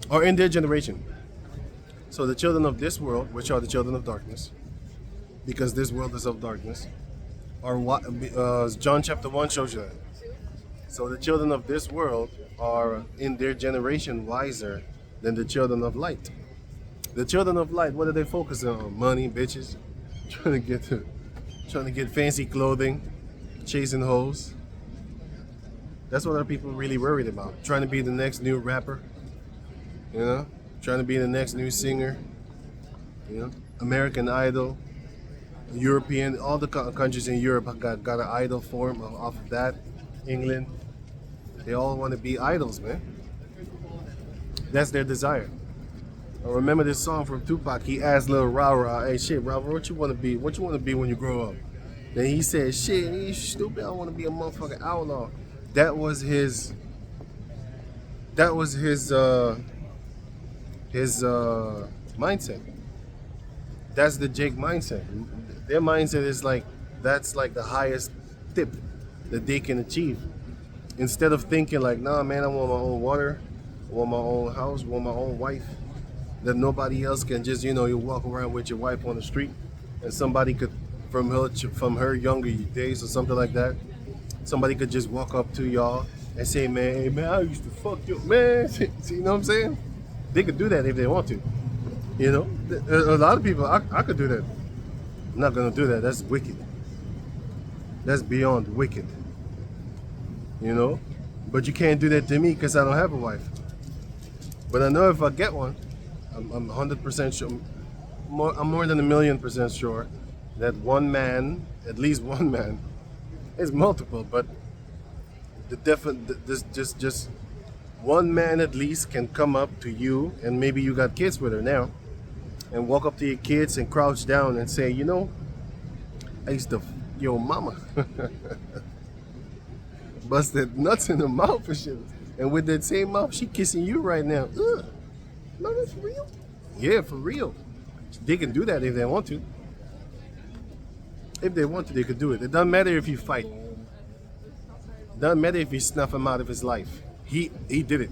or in their generation. So the children of this world, which are the children of darkness, because this world is of darkness, are John chapter 1 shows you that. So the children of this world are in their generation wiser than the children of light. The children of light, what are they focusing on? Money, bitches, trying to get fancy clothing, chasing hoes. That's what our people really worried about. Trying to be the next new rapper, you know, trying to be the next new singer, you know, American Idol, European, all the countries in Europe got an idol form off of that. England, they all want to be idols, man. That's their desire. I remember this song from Tupac. He asked Lil Rah, "Hey, shit, Rah, what you want to be? What you want to be when you grow up?" Then he said, "Shit, you stupid. I want to be a motherfucking outlaw." That was his mindset. That's the Jake mindset. Their mindset is like, that's like the highest tip that they can achieve. Instead of thinking like, nah, man, I want my own water, I want my own house, I want my own wife, that nobody else can just, you know, you walk around with your wife on the street, and somebody could, from her younger days or something like that, somebody could just walk up to y'all and say, man, hey man, I used to fuck you, man. See, you know what I'm saying? They could do that if they want to. You know, a lot of people, I could do that. I'm not gonna do that. That's wicked. That's beyond wicked. You know, but you can't do that to me because I don't have a wife. But I know if I get one, I'm 100% sure. I'm more than 1,000,000% sure that one man, at least one man, it's multiple, but just one man at least can come up to you, and maybe you got kids with her now, and walk up to your kids and crouch down and say, you know, I used to your mama. Busted nuts in the mouth and shit. And with that same mouth, she kissing you right now. Ugh. No, that's for real? Yeah, for real. They can do that if they want to. If they want to, they could do it. It doesn't matter if you fight. It doesn't matter if you snuff him out of his life. He did it.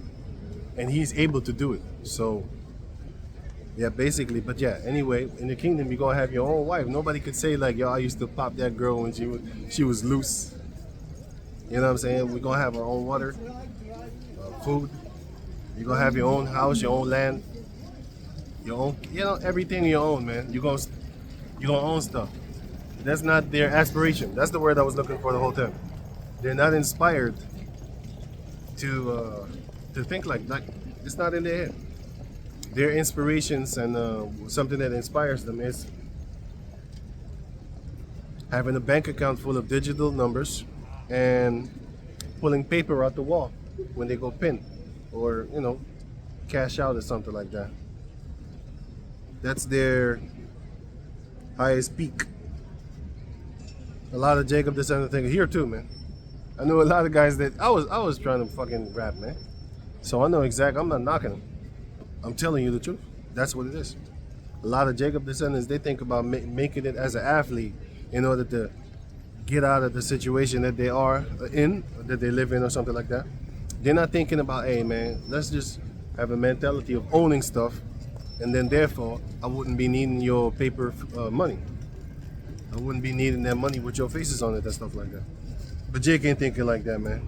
And he's able to do it. So, yeah, basically. But yeah, anyway, in the kingdom, you're going to have your own wife. Nobody could say like, yo, I used to pop that girl when she was loose. You know what I'm saying? We're going to have our own water, food. You're going to have your own house, your own land, your own, you know, everything your own, man. You're going to own stuff. That's not their aspiration. That's the word I was looking for the whole time. They're not inspired to think like it's not in their head. Their inspirations and something that inspires them is having a bank account full of digital numbers and pulling paper out the wall when they go pin, or, you know, cash out or something like that. That's their highest peak. A lot of Jacob descendant things here too, man. I know a lot of guys that I was trying to fucking rap, man. So I know exactly. I'm not knocking them. I'm telling you the truth. That's what it is. A lot of Jacob descendants, they think about making it as an athlete in order to get out of the situation that they are in, that they live in, or something like that. They're not thinking about, hey man, let's just have a mentality of owning stuff, and then therefore I wouldn't be needing your paper money. I wouldn't be needing that money with your faces on it and stuff like that. But Jake ain't thinking like that, man.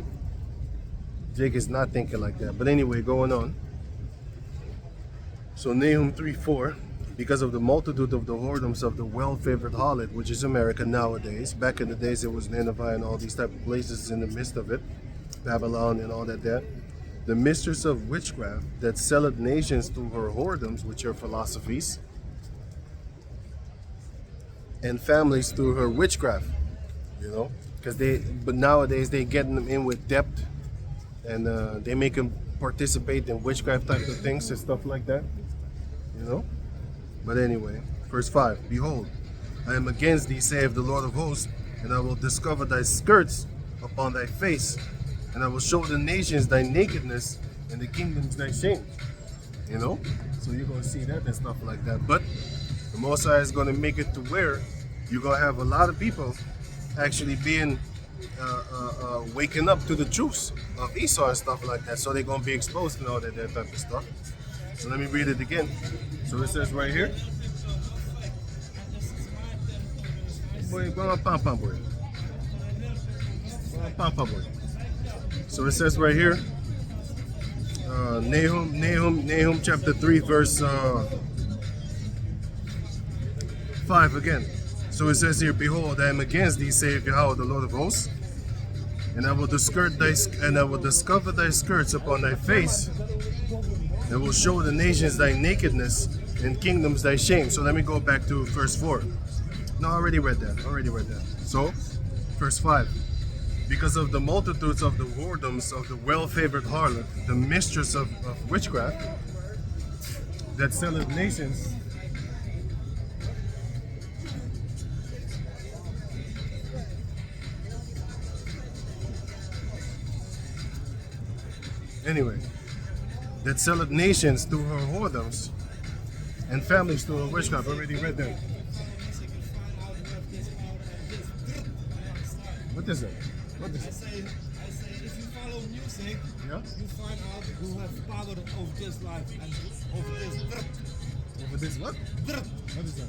Jake is not thinking like that. But anyway, going on. So Nahum 3:4, because of the multitude of the whoredoms of the well-favored harlot, which is America nowadays. Back in the days, it was Nineveh and all these type of places in the midst of it, Babylon and all that there. The mistress of witchcraft that selleth nations through her whoredoms, which are philosophies, and families through her witchcraft, you know, but nowadays they getting them in with debt and they make them participate in witchcraft type of things and stuff like that, you know. But anyway, verse 5, behold, I am against thee, saith the Lord of hosts, and I will discover thy skirts upon thy face, and I will show the nations thy nakedness, and the kingdoms thy shame. You know, so you're gonna see that and stuff like that. But the Most High is gonna make it to where you're gonna have a lot of people actually being waking up to the truths of Esau and stuff like that. So they're gonna be exposed and all that type of stuff. So let me read it again. So it says right here. Boy, boy. So it says right here. Nahum chapter 3 verse 5 again. So it says here, behold, I am against thee, saith Yahweh, the Lord of hosts, and I will discover thy skirts upon thy face, and will show the nations thy nakedness, and kingdoms thy shame. So let me go back to verse 4. No, I already read that. So, verse 5. Because of the multitudes of the whoredoms of the well-favored harlot, the mistress of witchcraft, that selleth nations, that selleth nations through her whoredoms, and families through her witchcraft. Already read that. What is it? What is it? I say, if you follow music, Yeah? you find out who has power over this life and over this Over this what? dirt, What is that?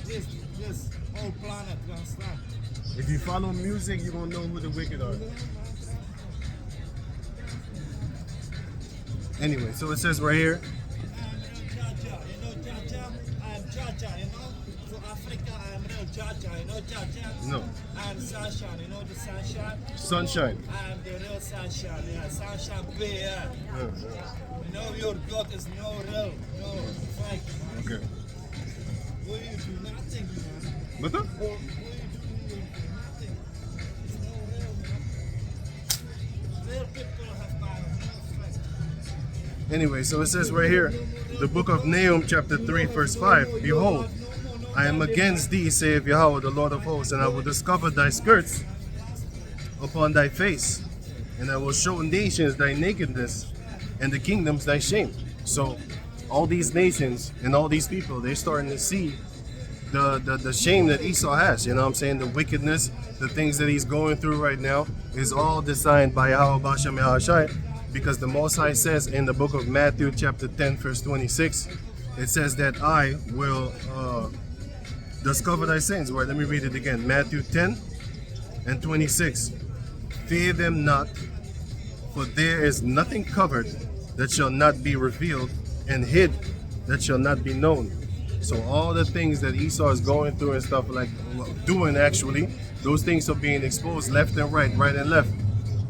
this whole planet, you understand? If you follow music, you're gonna know who the wicked are. Anyway, so it says right here. I am Jaja, you know? For Africa, I am real Jaja, you know Jaja? No. I am sunshine, you know the sunshine? Sunshine. I am the real sunshine, yeah, sunshine bear. You know your God is no real, no fake. Okay. What you do nothing, man. What the? What you do nothing. It's no real, man. Real people have power, no fake. Anyway, so it says right here, the book of Nahum chapter 3 verse 5, behold, I am against thee, saith Yahweh, the Lord of hosts, and I will discover thy skirts upon thy face, and I will show nations thy nakedness, and the kingdoms thy shame. So all these nations and all these people, they're starting to see the shame that Esau has. You know what I'm saying? The wickedness, the things that he's going through right now is all designed by Yahweh Bashem Yahushai, because the Most High says in the book of Matthew chapter 10 verse 26, it says that I will discover thy sins. Right, let me read it again. Matthew 10 and 26. Fear them not, for there is nothing covered that shall not be revealed, and hid that shall not be known. So all the things that Esau is going through and stuff like doing, actually, those things are being exposed left and right and left.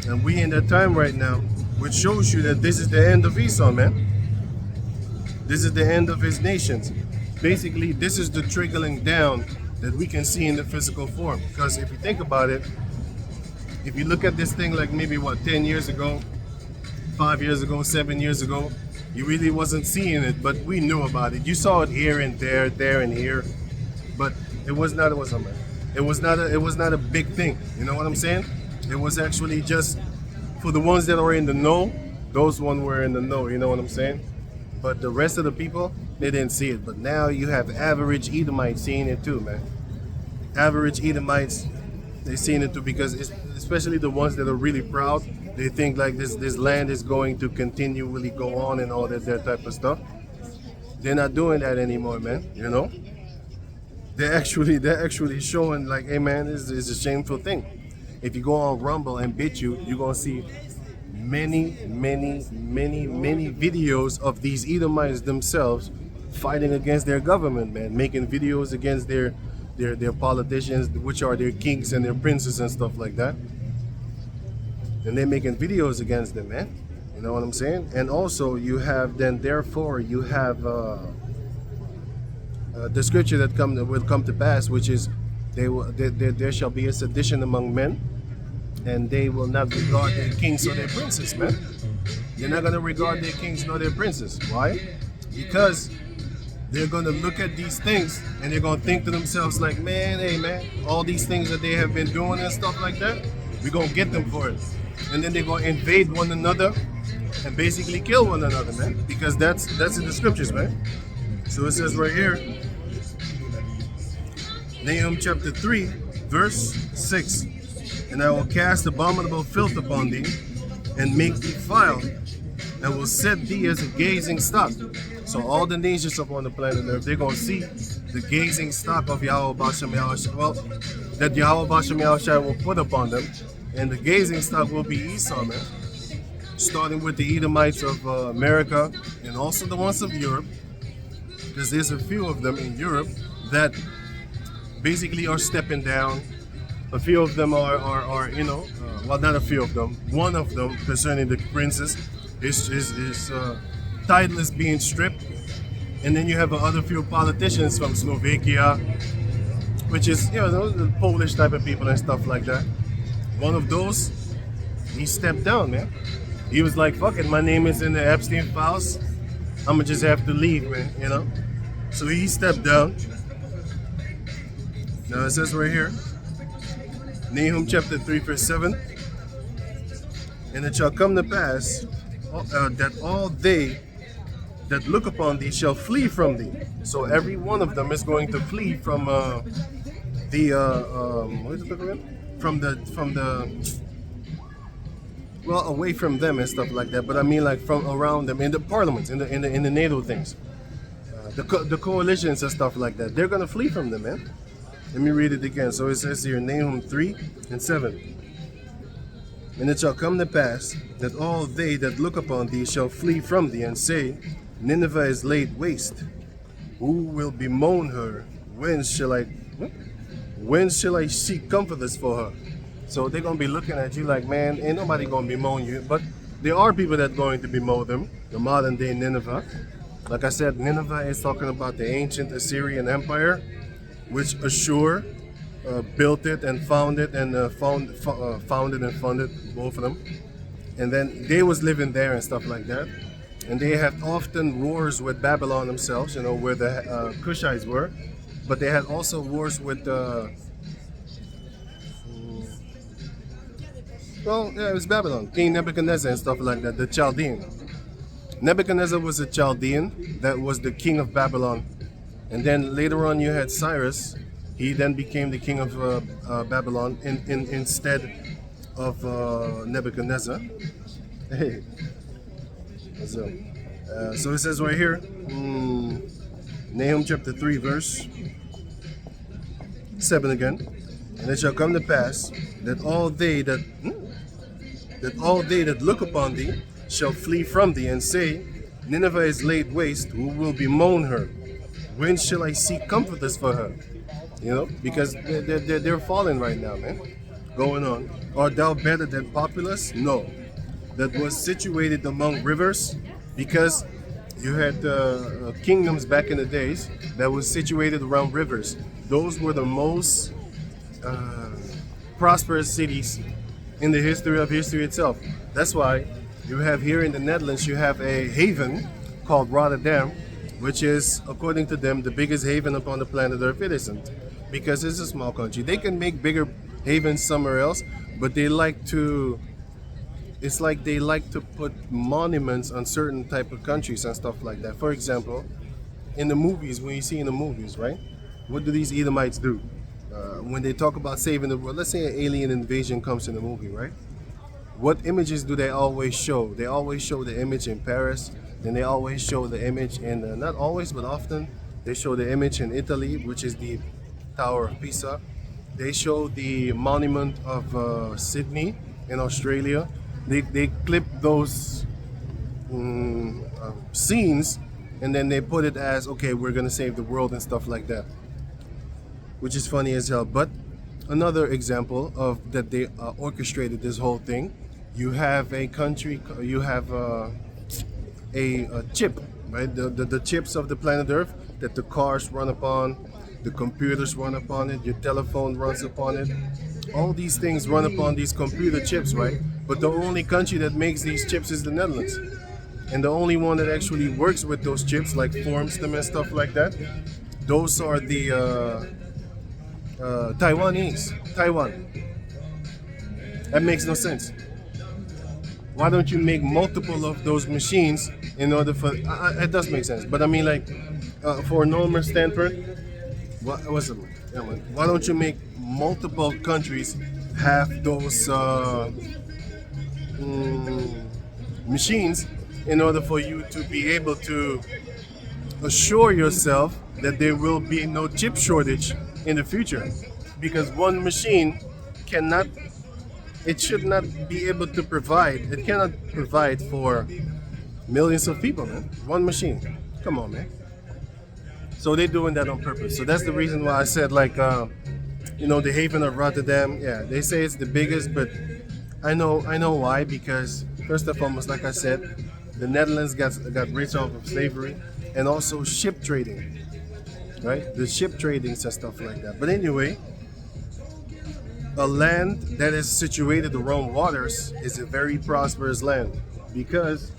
And we in that time right now, which shows you that this is the end of Esau, man. This is the end of his nations. Basically, this is the trickling down that we can see in the physical form. Because if you think about it, if you look at this thing like maybe 10 years ago, 5 years ago, 7 years ago, you really wasn't seeing it, but we knew about it. You saw it here and there and here, but it was not a big thing. You know what I'm saying? It was actually just for the ones that are in the know. Those ones were in the know. You know what I'm saying? But the rest of the people, they didn't see it. But now you have average Edomites seeing it too, man. Average Edomites, they seeing it too, because especially the ones that are really proud, they think like this land is going to continually go on and all that type of stuff. They're not doing that anymore, man. You know, they're actually showing like, hey man, this is a shameful thing. If you go on Rumble and BitChute, you're gonna see many videos of these Edomites themselves fighting against their government, man, making videos against their politicians, which are their kings and their princes and stuff like that. And they're making videos against them, man. You know what I'm saying? And also you have you have the scripture that will come to pass, which is there shall be a sedition among men, and they will not regard their kings or their princes, man. They're not gonna regard their kings nor their princes. Why? Because they're gonna look at these things and they're gonna think to themselves like, man, hey man, all these things that they have been doing and stuff like that, we're gonna get them for it. And then they're gonna invade one another and basically kill one another, man. Because that's in the scriptures, man. So it says right here, Nahum chapter 3, verse 6. And I will cast abominable filth upon thee, and make thee vile, and will set thee as a gazing stock. So all the nations upon the planet Earth, they're going to see the gazing stock of Yahweh Bashem Yahushua, well, that Yahweh Bashem Yahushua will put upon them. And the gazing stock will be Esau, man. Starting with the Edomites of America and also the ones of Europe, because there's a few of them in Europe that basically are stepping down. A few of them are you know, well, not a few of them. One of them, concerning the princes, is title is being stripped. And then you have other few politicians from Slovakia, which is, you know, the Polish type of people and stuff like that. One of those, he stepped down, man. He was like, fuck it, my name is in the Epstein files. I'm gonna just have to leave, man, you know? So he stepped down. Now it says right here, Nahum chapter 3, verse 7. And it shall come to pass that all they that look upon thee shall flee from thee. So every one of them is going to flee from what is it again? From the well, away from them and stuff like that. But I mean, like from around them in the parliaments, in the NATO things, the coalitions and stuff like that. They're gonna flee from them, man. Let me read it again. So it says here, Nahum 3 and 7. And it shall come to pass that all they that look upon thee shall flee from thee, and say, Nineveh is laid waste. Who will bemoan her? When shall I seek comforters for her? So they're gonna be looking at you like, man, ain't nobody gonna bemoan you. But there are people that are going to bemoan them. The modern day Nineveh. Like I said, Nineveh is talking about the ancient Assyrian Empire, which Ashur built it and founded and founded and funded both of them. And then they was living there and stuff like that. And they had often wars with Babylon themselves, you know, where the Cushites were. But they had also wars with, well, yeah, it was Babylon, King Nebuchadnezzar and stuff like that, the Chaldean. Nebuchadnezzar was a Chaldean that was the king of Babylon. And then later on you had Cyrus. He then became the king of Babylon instead of Nebuchadnezzar. Hey, what's up? So it says right here, Nahum chapter 3 verse 7 again. And it shall come to pass that all they that look upon thee shall flee from thee, and say, Nineveh is laid waste. Who will bemoan her? When shall I seek comforters for her? You know, because they're falling right now, man. Going on. Art thou better than populace? No. That was situated among rivers, because you had kingdoms back in the days that was situated around rivers. Those were the most prosperous cities in the history of history itself. That's why you have here in the Netherlands, you have a haven called Rotterdam, which is, according to them, the biggest haven upon the planet Earth. It isn't, because it's a small country. They can make bigger havens somewhere else, but they like to, it's like they like to put monuments on certain type of countries and stuff like that. For example, in the movies, when you see in the movies, right? What do these Edomites do? When they talk about saving the world, let's say an alien invasion comes in the movie, right? What images do they always show? They always show the image in Paris, then they always show the image in, not always, but often, they show the image in Italy, which is the Tower of Pisa. They show the monument of Sydney in Australia. They clip those scenes, and then they put it as, okay, we're gonna save the world and stuff like that, which is funny as hell. But another example of that they orchestrated this whole thing, you have a country, you have a chip, right? The chips of the planet Earth that the cars run upon, the computers run upon it, your telephone runs upon it. All these things run upon these computer chips, right? But the only country that makes these chips is the Netherlands. And the only one that actually works with those chips, like forms them and stuff like that, those are the Taiwan. That makes no sense. Why don't you make multiple of those machines in order for... it does make sense. But I mean, like, for a normal standpoint, why don't you make multiple countries have those machines in order for you to be able to assure yourself that there will be no chip shortage in the future? Because one machine cannot, it should not be able to provide, it cannot provide for millions of people, man. One machine. Come on, man. So they're doing that on purpose. So that's the reason why I said, like, you know, the haven of Rotterdam. Yeah, they say it's the biggest, but I know why. Because first and foremost, like I said, the Netherlands got rich off of slavery and also ship trading, right? The ship tradings and stuff like that. But anyway, a land that is situated around waters is a very prosperous land, because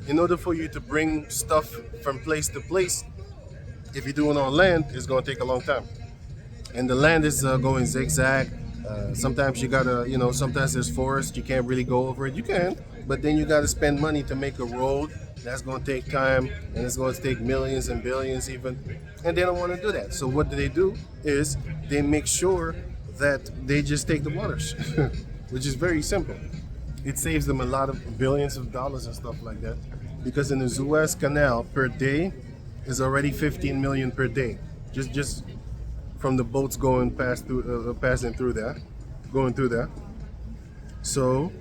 in order for you to bring stuff from place to place, if you do it on land, it's going to take a long time. And the land is going zigzag. Sometimes you gotta, you know, sometimes there's forest, you can't really go over it. You can, but then you gotta spend money to make a road. That's going to take time, and it's going to take millions and billions even. And they don't want to do that. So what do? Is they make sure that they just take the waters, which is very simple. It saves them a lot of billions of dollars and stuff like that. Because in the Suez Canal per day is already 15 million per day. Just from the boats going passing through there, going through there. So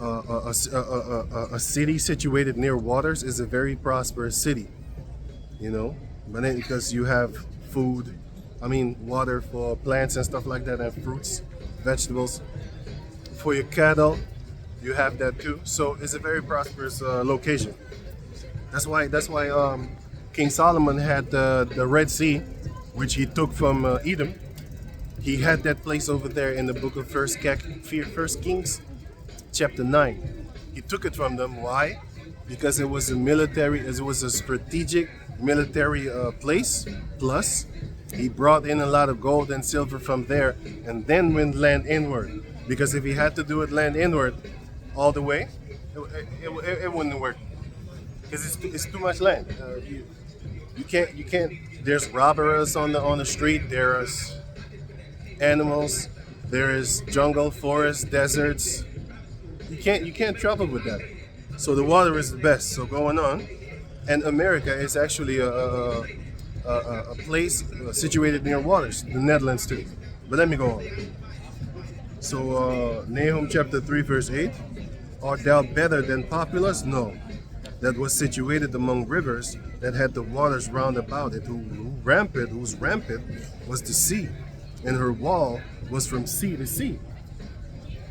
a city situated near waters is a very prosperous city, you know. But then because you have food, I mean water for plants and stuff like that, and fruits, vegetables. For your cattle, you have that too. So it's a very prosperous location. That's why King Solomon had the Red Sea, which he took from Edom. He had that place over there in the book of First Kings, chapter 9. He took it from them. Why? Because it was a strategic military place. Plus, he brought in a lot of gold and silver from there, and then went land inward. Because if he had to do it land inward all the way, it wouldn't work. Because it's too much land. You can't. There's robbers on the street. There's animals. There is jungle, forest, deserts. You can't travel with that. So the water is the best. So going on, and America is actually a place situated near waters. The Netherlands too. But let me go on. So Nahum chapter 3 verse 8. Art thou better than Populus? No. That was situated among rivers that had the waters round about it, whose rampant was the sea, and her wall was from sea to sea.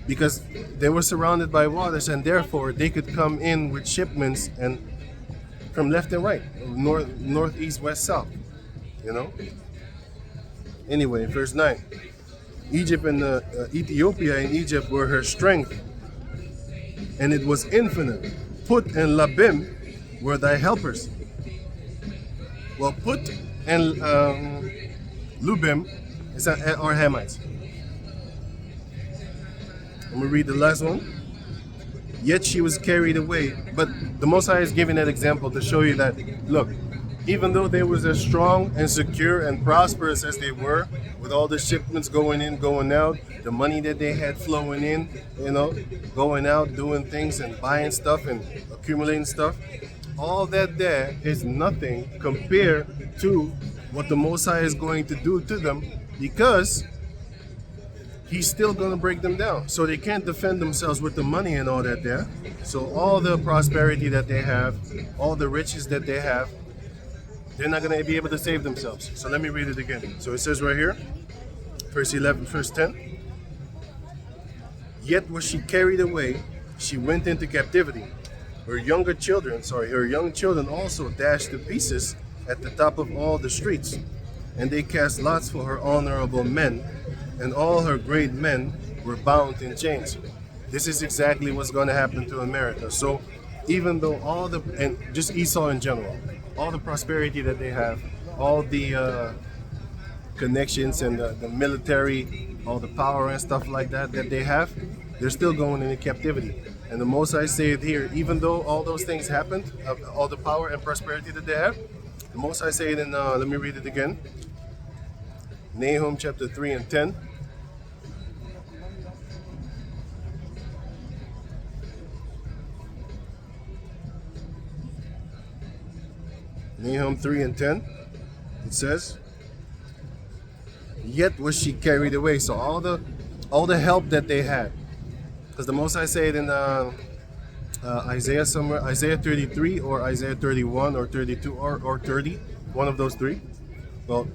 Because they were surrounded by waters, and therefore they could come in with shipments and from left and right, north, east, west, south, you know. Anyway, verse 9. Egypt and Ethiopia and Egypt were her strength, and it was infinite. Put and Labim were thy helpers. Well, Put and Lubim are Hamites. I'm going to read the last one. Yet she was carried away. But the Most High is giving that example to show you that, look, even though they was as strong and secure and prosperous as they were, with all the shipments going in, going out, the money that they had flowing in, you know, going out, doing things and buying stuff and accumulating stuff, all that there is nothing compared to what the Most High is going to do to them, because He's still going to break them down. So they can't defend themselves with the money and all that there. So all the prosperity that they have, all the riches that they have, they're not going to be able to save themselves. So let me read it again. So it says right here, verse 11, verse 10. Yet was she carried away, she went into captivity. Her young children also dashed to pieces at the top of all the streets. And they cast lots for her honorable men, and all her great men were bound in chains. This is exactly what's going to happen to America. So even though and just Esau in general, all the prosperity that they have, all the connections and the military, all the power and stuff like that they have, they're still going into captivity. And the Most High said here, even though all those things happened, all the power and prosperity that they have, the Most High said in, let me read it again, Nahum chapter 3 and 10. Nahum 3 and 10, it says, yet was she carried away. So all the help that they had, because the Most High said in Isaiah 33 or Isaiah 31 or 32 or 30, one of those three. Well,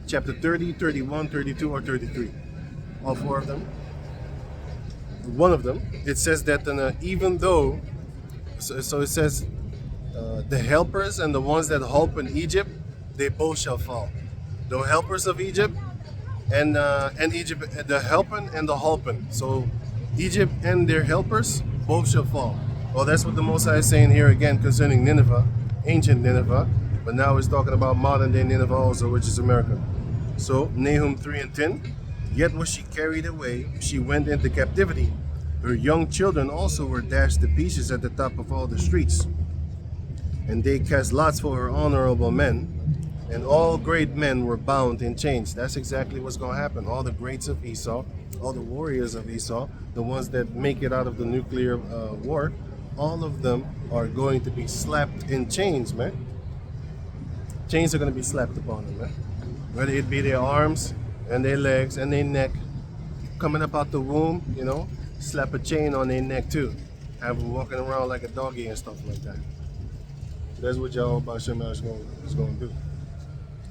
chapter 30, 31, 32 or 33, all four of them. One of them, it says that even though, so it says, the helpers and the ones that help in Egypt, they both shall fall. The helpers of Egypt and Egypt, the helping and the helping. So Egypt and their helpers both shall fall. Well, that's what the Most High is saying here again concerning Nineveh, ancient Nineveh, but now he's talking about modern day Nineveh also, which is America. So Nahum 3 and 10, yet was she carried away, she went into captivity. Her young children also were dashed to pieces at the top of all the streets. And they cast lots for her honorable men, and all great men were bound in chains. That's exactly what's going to happen. All the greats of Esau, all the warriors of Esau, the ones that make it out of the nuclear war, all of them are going to be slapped in chains, man. Chains are going to be slapped upon them, man. Whether it be their arms and their legs and their neck, coming up out the womb, you know, slap a chain on their neck too. Have them walking around like a doggy and stuff like that. That's what Yahweh is going to do.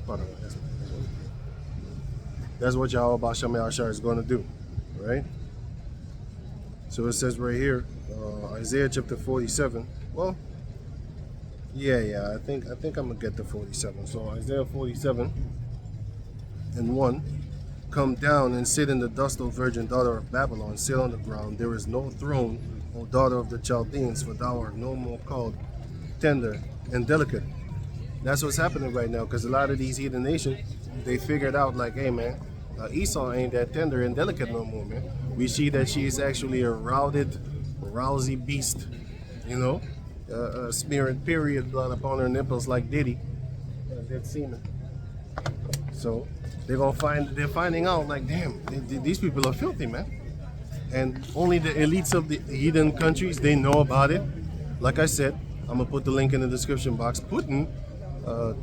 Pardon me. That's what Yahweh is going to do, right? So it says right here, Isaiah chapter 47. Well, yeah. I think I'm gonna get to 47. So Isaiah 47 and 1. Come down and sit in the dust, O virgin daughter of Babylon. Sit on the ground. There is no throne, O daughter of the Chaldeans, for thou art no more called tender and delicate. That's what's happening right now, because a lot of these heathen nations, they figured out like, hey man, Esau ain't that tender and delicate no more, man. We see that she is actually a rousy beast, you know, smearing period blood upon her nipples like Diddy, dead semen. So they're finding out like, damn, these people are filthy, man. And only the elites of the heathen countries, they know about it. Like I said, I'm gonna put the link in the description box. Putin,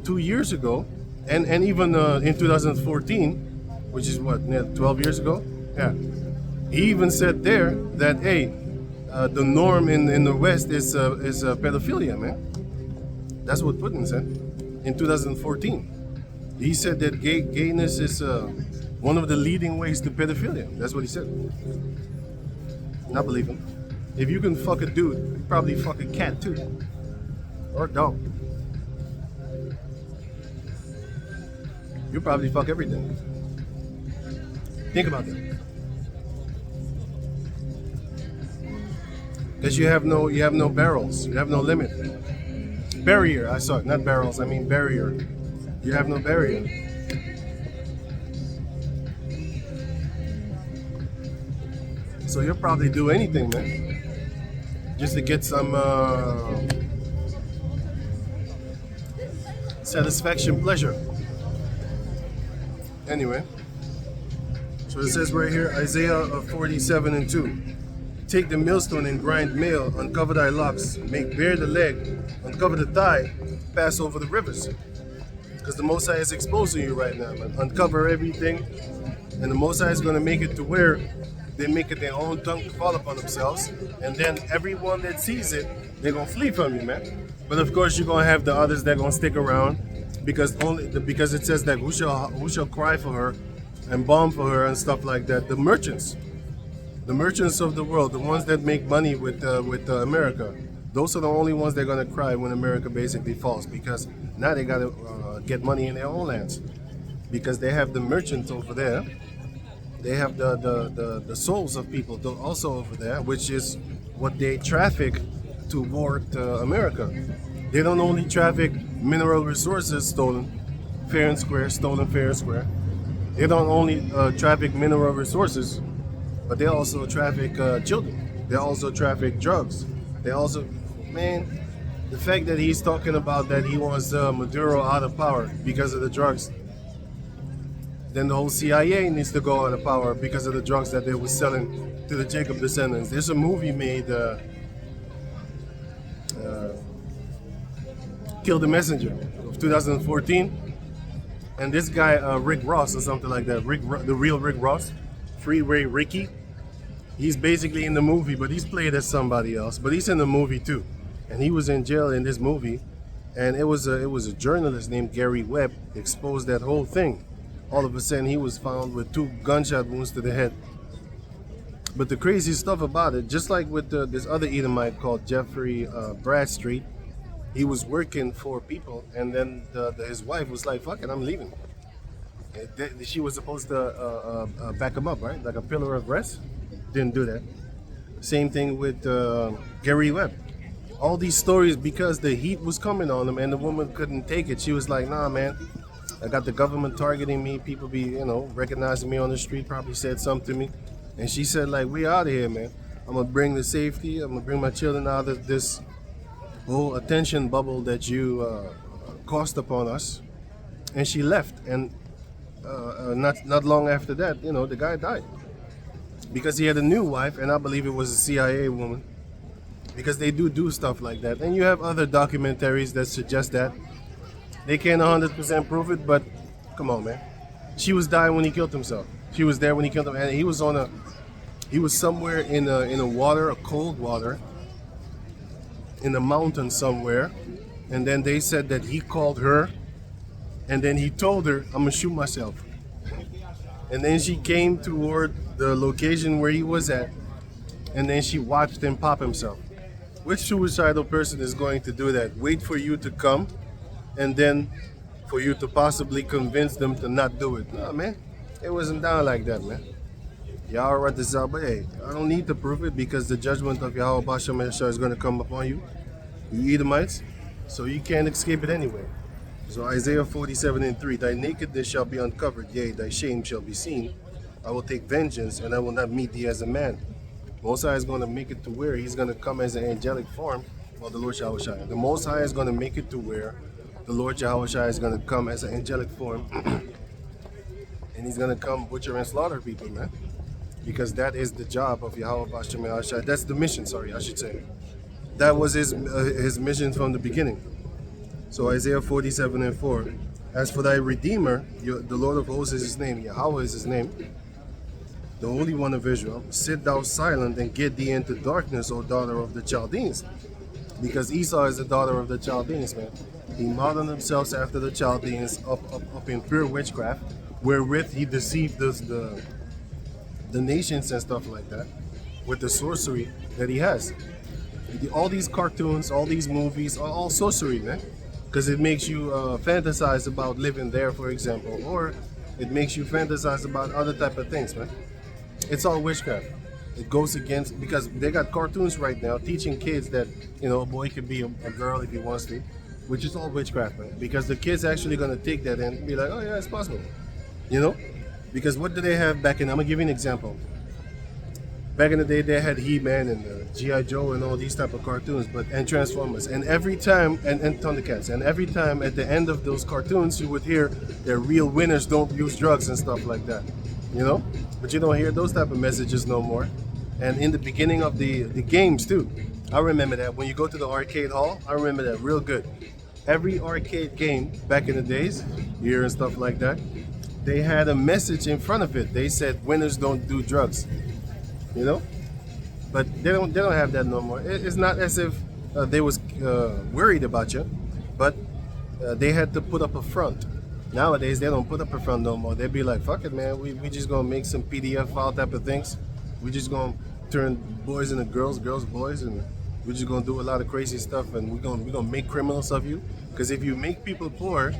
2 years ago, and even in 2014, which is what, 12 years ago? Yeah. He even said there that, hey, the norm in the West is pedophilia, man. That's what Putin said in 2014. He said that gayness is one of the leading ways to pedophilia. That's what he said. And I believe him. If you can fuck a dude, you can probably fuck a cat too. Or a dog. You probably fuck everything. Think about that. Because you have no barrels. You have no limit. Barrier. Not barrels. I mean barrier. You have no barrier. So you'll probably do anything, man, just to get some satisfaction, pleasure. Anyway, so it says right here, Isaiah 47 and 2. Take the millstone and grind meal, uncover thy locks, make bare the leg, uncover the thigh, pass over the rivers. Because the Most High is exposing you right now, man. Uncover everything, and the Most High is going to make it to where they make it their own tongue to fall upon themselves, and then everyone that sees it, they're going to flee from you, man. But of course, you're going to have the others that are going to stick around, because it says that who shall cry for her and bomb for her and stuff like that. The merchants of the world, the ones that make money with America, those are the only ones that are going to cry when America basically falls, because now they got to get money in their own lands, because they have the merchants over there They have the souls of people also over there, which is what they traffic toward America. They don't only traffic mineral resources stolen fair and square, stolen fair and square. They don't only traffic mineral resources, but they also traffic children. They also traffic drugs. They also, man, the fact that he's talking about that he wants Maduro out of power because of the drugs, then the whole CIA needs to go out of power because of the drugs that they were selling to the Jacob descendants. There's a movie made, Kill the Messenger, of 2014. And this guy, Rick Ross or something like that, the real Rick Ross, Freeway Ricky, he's basically in the movie, but he's played as somebody else. But he's in the movie too. And he was in jail in this movie. And it was a journalist named Gary Webb exposed that whole thing. All of a sudden, he was found with 2 gunshot wounds to the head. But the crazy stuff about it, just like with this other Edomite called Jeffrey Bradstreet, he was working for people, and then his wife was like, "Fuck it, I'm leaving." She was supposed to back him up, right? Like a pillar of rest. Didn't do that. Same thing with Gary Webb. All these stories, because the heat was coming on him, and the woman couldn't take it. She was like, "Nah, man. I got the government targeting me. People be, recognizing me on the street, probably said something to me." And she said, like, "We out of here, man. I'm going to bring the safety. I'm going to bring my children out of this whole attention bubble that you caused upon us." And she left. And not long after that, the guy died. Because he had a new wife, and I believe it was a CIA woman. Because they do stuff like that. And you have other documentaries that suggest that. They can't 100% prove it, but come on, man. She was dying when he killed himself. She was there when he killed him, and he was somewhere in a water, a cold water, in a mountain somewhere, and then they said that he called her, and then he told her, "I'm gonna shoot myself." And then she came toward the location where he was at, and then she watched him pop himself. Which suicidal person is going to do that? Wait for you to come, and then for you to possibly convince them to not do it. No, man. It wasn't done like that, man. Y'all read this out, but hey, I don't need to prove it because the judgment of Yahweh Bashem Yeshua is going to come upon you, you Edomites, so you can't escape it anyway. So Isaiah 47:3, "Thy nakedness shall be uncovered, yea, thy shame shall be seen. I will take vengeance, and I will not meet thee as a man." Most High is going to make it to where he's going to come as an angelic form, well, the Lord Yahushua. The Most High is going to make it to where the Lord Yahushua is going to come as an angelic form, and he's going to come butcher and slaughter people, man. Because that is the job of Yahweh Bashem Yahushua. That's the mission, I should say. That was his mission from the beginning. So Isaiah 47:4, "As for thy Redeemer, the Lord of hosts is his name, Yahweh is his name, the Holy One of Israel, sit thou silent and get thee into darkness, O daughter of the Chaldeans." Because Esau is the daughter of the Chaldeans, man. He modeled himself after the Chaldeans up in pure witchcraft, wherewith he deceived the nations and stuff like that, with the sorcery that he has. All these cartoons, all these movies are all sorcery, man. Because it makes you fantasize about living there, for example, or it makes you fantasize about other type of things, man. It's all witchcraft. It goes against, because they got cartoons right now teaching kids that, a boy could be a girl if he wants to, which is all witchcraft, man. Because the kids actually going to take that and be like, "Oh yeah, it's possible," Because what do they have back in, I'm going to give you an example. Back in the day, they had He-Man and G.I. Joe and all these type of cartoons, and Transformers. And every time, and Thundercats, and every time at the end of those cartoons, you would hear that real winners don't use drugs and stuff like that, But you don't hear those type of messages no more. And in the beginning of the games too, I remember that when you go to the arcade hall, I remember that real good. Every arcade game back in the days, year and stuff like that, they had a message in front of it. They said winners don't do drugs, But they don't have that no more. It's not as if they was worried about you, but they had to put up a front. Nowadays they don't put up a front no more. They be like, "Fuck it, man. We just gonna make some PDF file type of things. We just gonna turn boys into girls, boys, and we're just gonna do a lot of crazy stuff, and we're gonna make criminals of you. Because if you make people poor,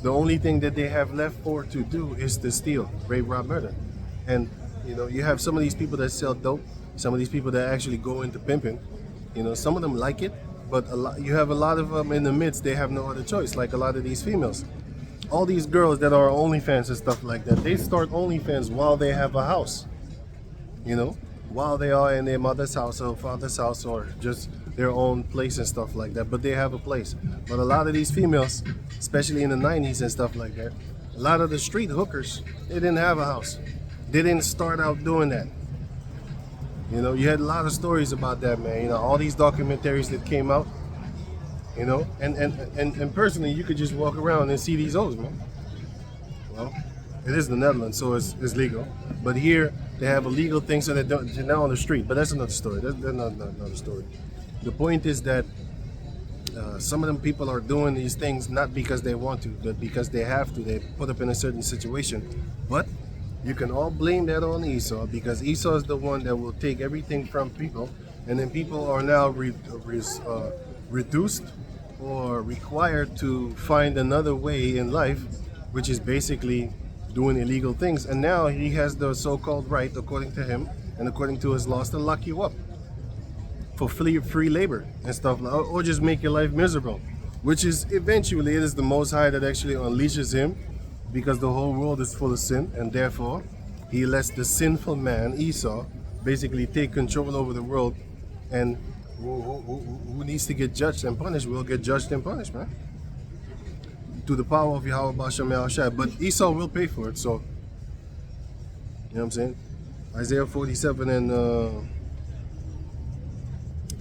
the only thing that they have left for to do is to steal, rape, rob, murder. And you know, you have some of these people that sell dope, some of these people that actually go into pimping. You know, some of them like it, but you have a lot of them in the midst. They have no other choice. Like a lot of these females, all these girls that are OnlyFans and stuff like that, they start OnlyFans while they have a house. You know, while they are in their mother's house or father's house or just their own place and stuff like that. But they have a place. But a lot of these females, especially in the 90s and stuff like that, a lot of the street hookers, they didn't have a house. They didn't start out doing that. You know, you had a lot of stories about that, man. You know, all these documentaries that came out, you know, and personally, you could just walk around and see these hoes, man. Well, it is the Netherlands, so it's legal. But here, they have a legal thing, so they're now on the street. But that's another story. That's not another story. The point is that some of them people are doing these things not because they want to, but because they have to. They put up in a certain situation. But you can all blame that on Esau, because Esau is the one that will take everything from people, and then people are now reduced or required to find another way in life, which is basically doing illegal things. And now he has the so-called right, according to him and according to his laws, to lock you up for free labor and stuff, or just make your life miserable, which is eventually it is the Most High that actually unleashes him, because the whole world is full of sin, and therefore he lets the sinful man Esau basically take control over the world, and who needs to get judged and punished will get judged and punished, man, to the power of Yahweh Bashem Yahushua. But Esau will pay for it. So, you know what I'm saying? Isaiah 47 and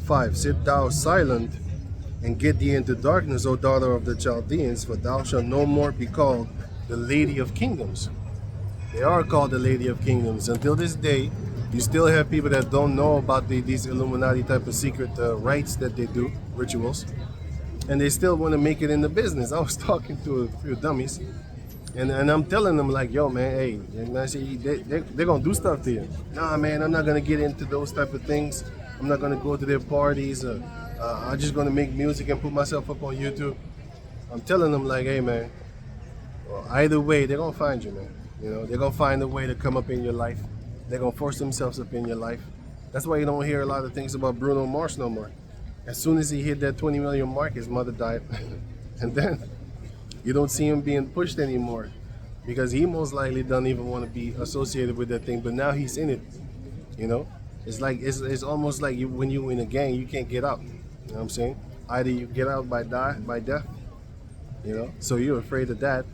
5. Sit thou silent and get thee into darkness, O daughter of the Chaldeans, for thou shalt no more be called the Lady of Kingdoms. They are called the Lady of Kingdoms. Until this day, you still have people that don't know about these Illuminati type of secret rites that they do, rituals, and they still want to make it in the business. I was talking to a few dummies, and I'm telling them like, yo, man, hey, and I say, they're going to do stuff to you. Nah, man, I'm not going to get into those type of things. I'm not going to go to their parties. I'm just going to make music and put myself up on YouTube. I'm telling them like, hey, man, well, either way, they're going to find you, man. You know, they're going to find a way to come up in your life. They're going to force themselves up in your life. That's why you don't hear a lot of things about Bruno Mars no more. As soon as he hit that 20 million mark, his mother died. And then you don't see him being pushed anymore, because he most likely doesn't even want to be associated with that thing. But now he's in it, you know? It's like, it's almost like when you in a gang, you can't get out. You know what I'm saying? Either you get out by death, you know? So you're afraid of that,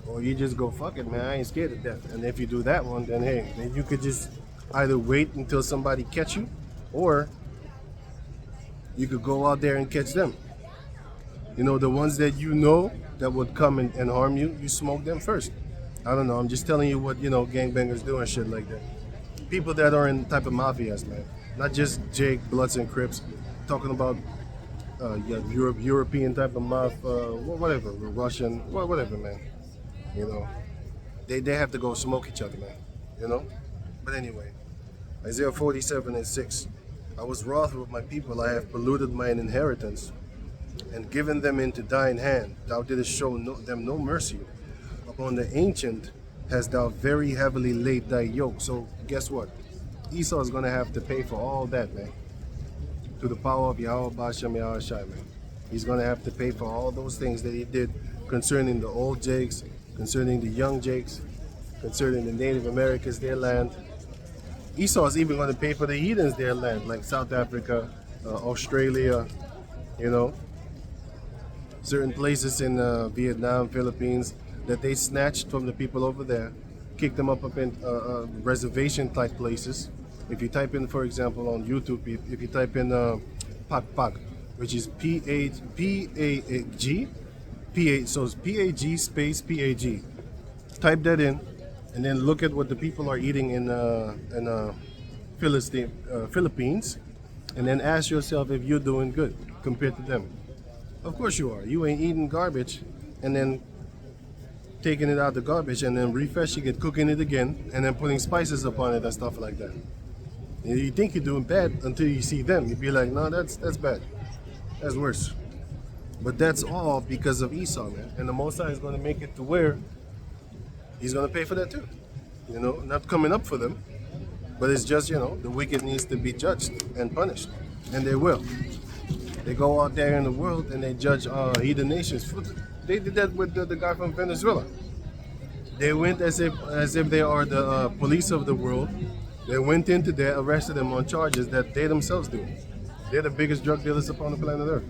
or you just go, fuck it, man, I ain't scared of death. And if you do that one, then hey, then you could just either wait until somebody catch you, or you could go out there and catch them. You know, the ones that you know that would come and harm you, you smoke them first. I don't know, I'm just telling you what, you know, gangbangers do and shit like that. People that are in type of mafias, man. Not just Jake, Bloods and Crips. Talking about European type of mafia, whatever, Russian, whatever, man. You know, they have to go smoke each other, man. You know? But anyway, Isaiah 47 and 6. I was wroth with my people, I have polluted mine inheritance, and given them into thine hand. Thou didst show them no mercy. Upon the ancient hast thou very heavily laid thy yoke. So guess what? Esau is going to have to pay for all that, man. To the power of Yahweh Bashem Yahushua, man. He's going to have to pay for all those things that he did concerning the old Jakes, concerning the young Jakes, concerning the Native Americans, their land. Esau is even going to pay for the heathens, their land, like South Africa, Australia, you know, certain places in Vietnam, Philippines, that they snatched from the people over there, kicked them up in reservation type places. If you type in, for example, on YouTube, if you type in Pak Pak, which is P-A-G, so it's P-A-G space P-A-G. Type that in, and then look at what the people are eating in Philippines, and then ask yourself if you're doing good compared to them. Of course you are. You ain't eating garbage and then taking it out the garbage and then refreshing it, cooking it again, and then putting spices upon it and stuff like that. And you think you're doing bad until you see them. You'd be like, no, that's bad. That's worse. But that's all because of Esau, man. And the Most High is going to make it to where he's going to pay for that too. You know, not coming up for them, but it's just, you know, the wicked needs to be judged and punished, and they will. They go out there in the world and they judge heathen nations. They did that with the guy from Venezuela. They went as if they are the police of the world. They went into there, arrested them on charges that they themselves do. They're the biggest drug dealers upon the planet Earth.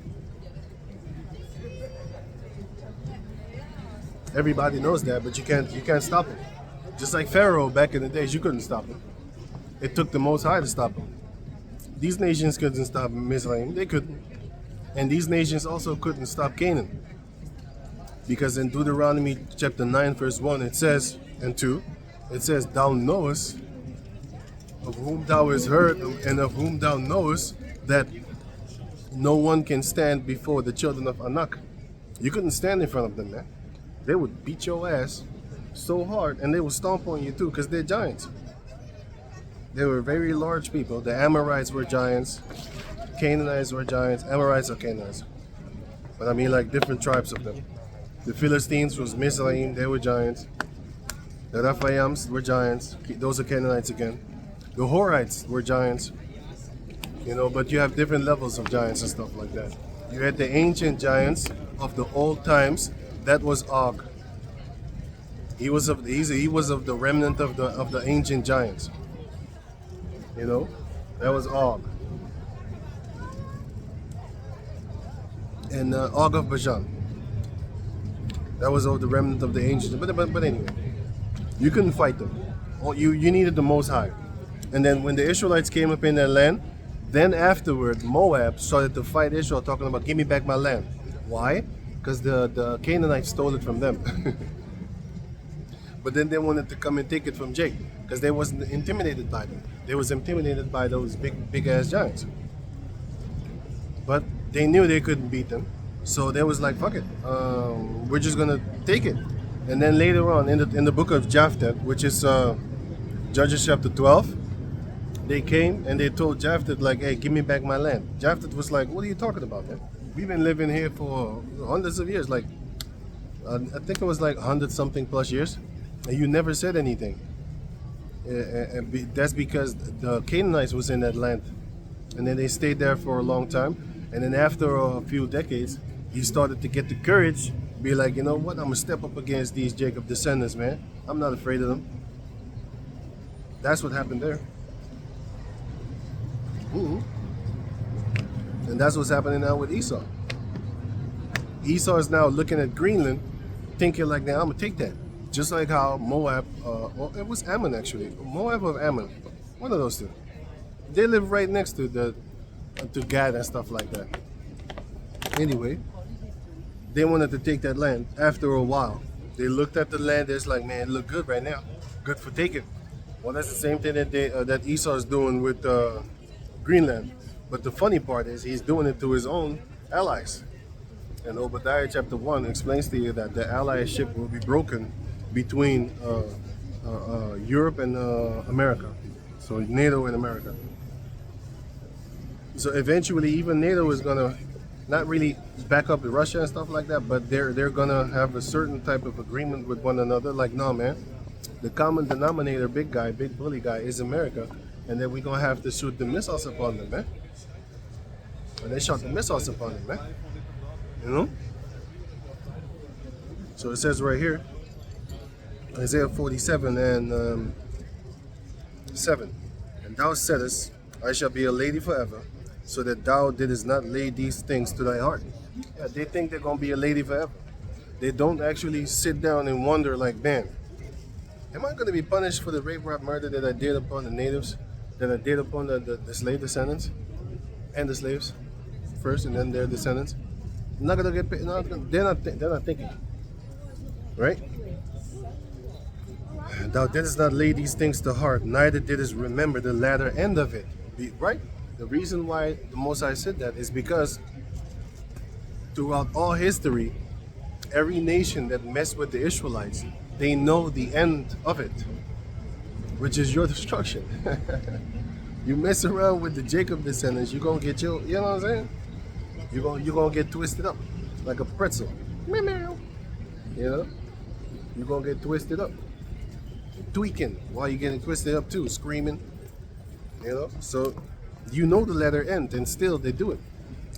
Everybody knows that, but you can't stop them. Just like Pharaoh back in the days, you couldn't stop him. It took the Most High to stop him. These nations couldn't stop Mizraim. They couldn't. And these nations also couldn't stop Canaan. Because in Deuteronomy chapter 9, verse 1, it says, and 2, it says, thou knowest of whom thou hast heard, and of whom thou knowest that no one can stand before the children of Anak. You couldn't stand in front of them, man. They would beat your ass so hard, and they would stomp on you too, because they're giants. They were very large people. The Amorites were giants. Canaanites were giants. Amorites are Canaanites. But I mean like different tribes of them. The Philistines was Mizraim, they were giants. The Raphaims were giants. Those are Canaanites again. The Horites were giants. You know, but you have different levels of giants and stuff like that. You had the ancient giants of the old times. That was Og. He was of the remnant of the ancient giants. You know, that was Og. And Og of Bashan. That was of the remnant of the ancient. But anyway, you couldn't fight them. You needed the Most High. And then when the Israelites came up in their land, then afterward Moab started to fight Israel, talking about, give me back my land. Why? Because the Canaanites stole it from them. But then they wanted to come and take it from Jake, because they wasn't intimidated by them. They was intimidated by those big ass giants. But they knew they couldn't beat them, so they was like, fuck it, we're just gonna take it. And then later on in the book of Japhet, which is Judges chapter 12, they came and they told Japhet, like, hey, give me back my land. Japhet was like, what are you talking about, man? We've been living here for hundreds of years, like I think it was like 100-something plus years, and you never said anything. That's because the Canaanites was in that land, and then they stayed there for a long time. And then after a few decades, he started to get the courage, be like, you know what, I'm gonna step up against these Jacob descendants, man. I'm not afraid of them. That's what happened there. And that's what's happening now with Esau. Esau is now looking at Greenland, thinking like, now I'm gonna take that. Just like how Moab, well, it was Ammon actually, Moab or Ammon, one of those two. They live right next to Gad and stuff like that. Anyway, they wanted to take that land. After a while, they looked at the land. It's like, man, it look good right now, good for taking. Well, that's the same thing that Esau is doing with Greenland. But the funny part is he's doing it to his own allies. And Obadiah chapter 1 explains to you that the allyship will be broken between Europe and America. So NATO and America. So eventually even NATO is gonna not really back up Russia and stuff like that, but they're gonna have a certain type of agreement with one another. Like, no, man, the common denominator, big bully guy is America, and then we're gonna have to shoot the missiles upon them, man. And they shot the missiles upon them, man. You know? So it says right here, Isaiah 47 and 7. And thou saidest, I shall be a lady forever, so that thou didst not lay these things to thy heart. Yeah, they think they're going to be a lady forever. They don't actually sit down and wonder like, man, am I going to be punished for the rape, rob, murder that I did upon the natives, that I did upon the slave descendants, and the slaves first, and then their descendants? I'm not going to get paid. No, they're not thinking. Right? Thou didst not lay these things to heart, neither didst remember the latter end of it. Right? The reason why the Most High said that is because throughout all history, every nation that messed with the Israelites, they know the end of it, which is your destruction. You mess around with the Jacob descendants, you're gonna get you know what I'm saying? You're gonna get twisted up like a pretzel. You know? You're gonna get twisted up. tweaking while you're getting twisted up too, screaming. So you know the letter end, and still they do it.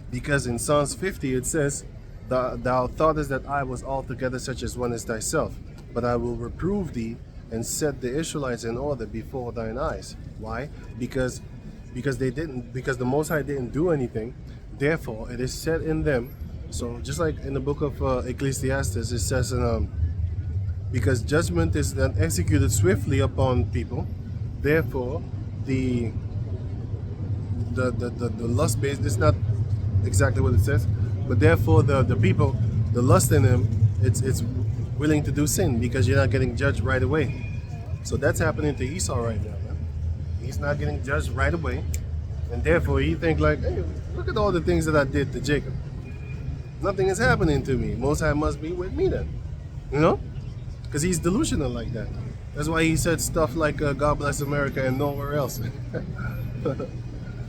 Because in Psalms 50 it says, Thou thoughtest that I was altogether such as one as thyself, but I will reprove thee and set the Israelites in order before thine eyes. Why? Because the Most High didn't do anything. Therefore, it is set in them. So just like in the book of Ecclesiastes, it says, because judgment is then executed swiftly upon people. Therefore, the lust based is not exactly what it says, but therefore the people, the lust in them, it's willing to do sin because you're not getting judged right away. So that's happening to Esau right now, man. He's not getting judged right away, and therefore he think like, hey, look at all the things that I did to Jacob. Nothing is happening to me. Most High must be with me then, because he's delusional like that. That's why he said stuff like God bless America and nowhere else.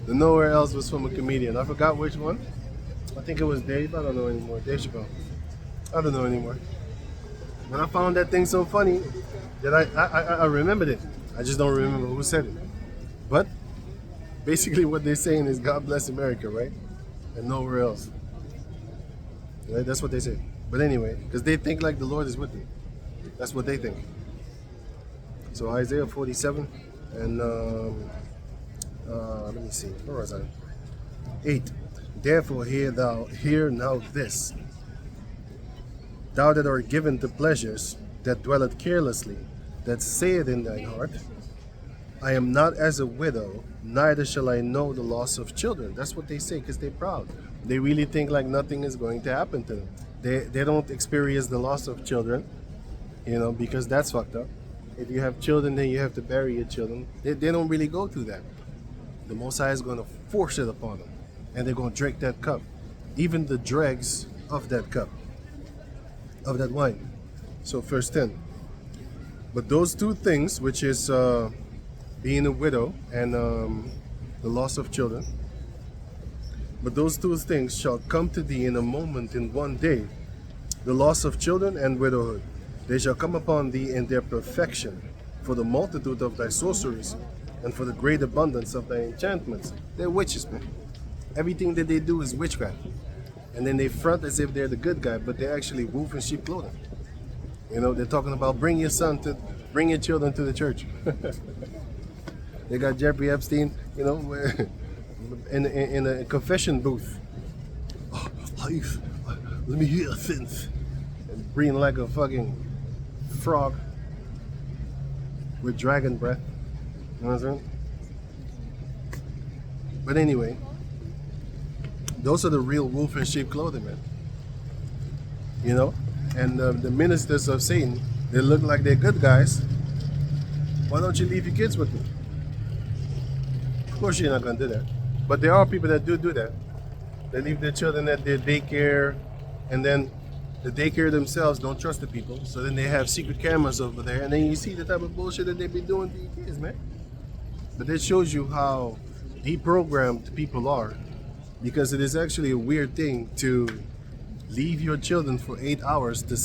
The nowhere else was from a comedian. I forgot which one. I think it was Dave. I don't know anymore. Dave Chappelle. I don't know anymore. But I found that thing so funny that I remembered it. I just don't remember who said it. But basically what they're saying is God bless America, right? And nowhere else. Right? That's what they say. But anyway, because they think like the Lord is with them. That's what they think. So Isaiah 47 and let me see, where was I? 8. Therefore hear now this. Thou that art given to pleasures, that dwelleth carelessly, that saith in thine heart, I am not as a widow, neither shall I know the loss of children. That's what they say because they're proud. They really think like nothing is going to happen to them. They don't experience the loss of children, because that's fucked up. If you have children, then you have to bury your children. They don't really go through that. The Most High is going to force it upon them, and they're going to drink that cup, even the dregs of that cup, of that wine. So verse 10. But those two things, which is being a widow and the loss of children, but those two things shall come to thee in a moment, in one day, the loss of children and widowhood. They shall come upon thee in their perfection, for the multitude of thy sorceries, and for the great abundance of thy enchantments. They're witches, man. Everything that they do is witchcraft. And then they front as if they're the good guy, but they're actually wolf in sheep clothing. They're talking about bring your children to the church. They got Jeffrey Epstein, in a confession booth. Oh, let me hear sins. And breathing like a fucking frog with dragon breath. You know what I'm saying? But anyway, those are the real wolf in sheep clothing, man. And the ministers of Satan, they look like they're good guys. Why don't you leave your kids with them? Of course you're not going to do that. But there are people that do that. They leave their children at their daycare, and then the daycare themselves don't trust the people. So then they have secret cameras over there, and then you see the type of bullshit that they be doing to your kids, man. But that shows you how deprogrammed people are, because it is actually a weird thing to leave your children for 8 hours to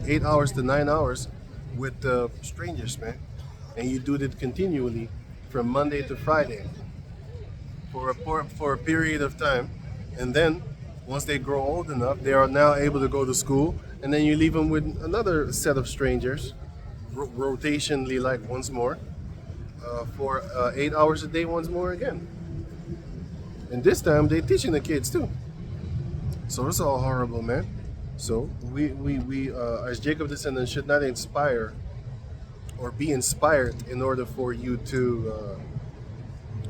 8 hours to 9 hours with strangers, man. And you do that continually from Monday to Friday for a period of time. And then once they grow old enough, they are now able to go to school, and then you leave them with another set of strangers, rotationally, like once more, for 8 hours a day once more again. And this time they're teaching the kids too. So it's all horrible, man. So we as Jacob descendants should not inspire or be inspired in order for you to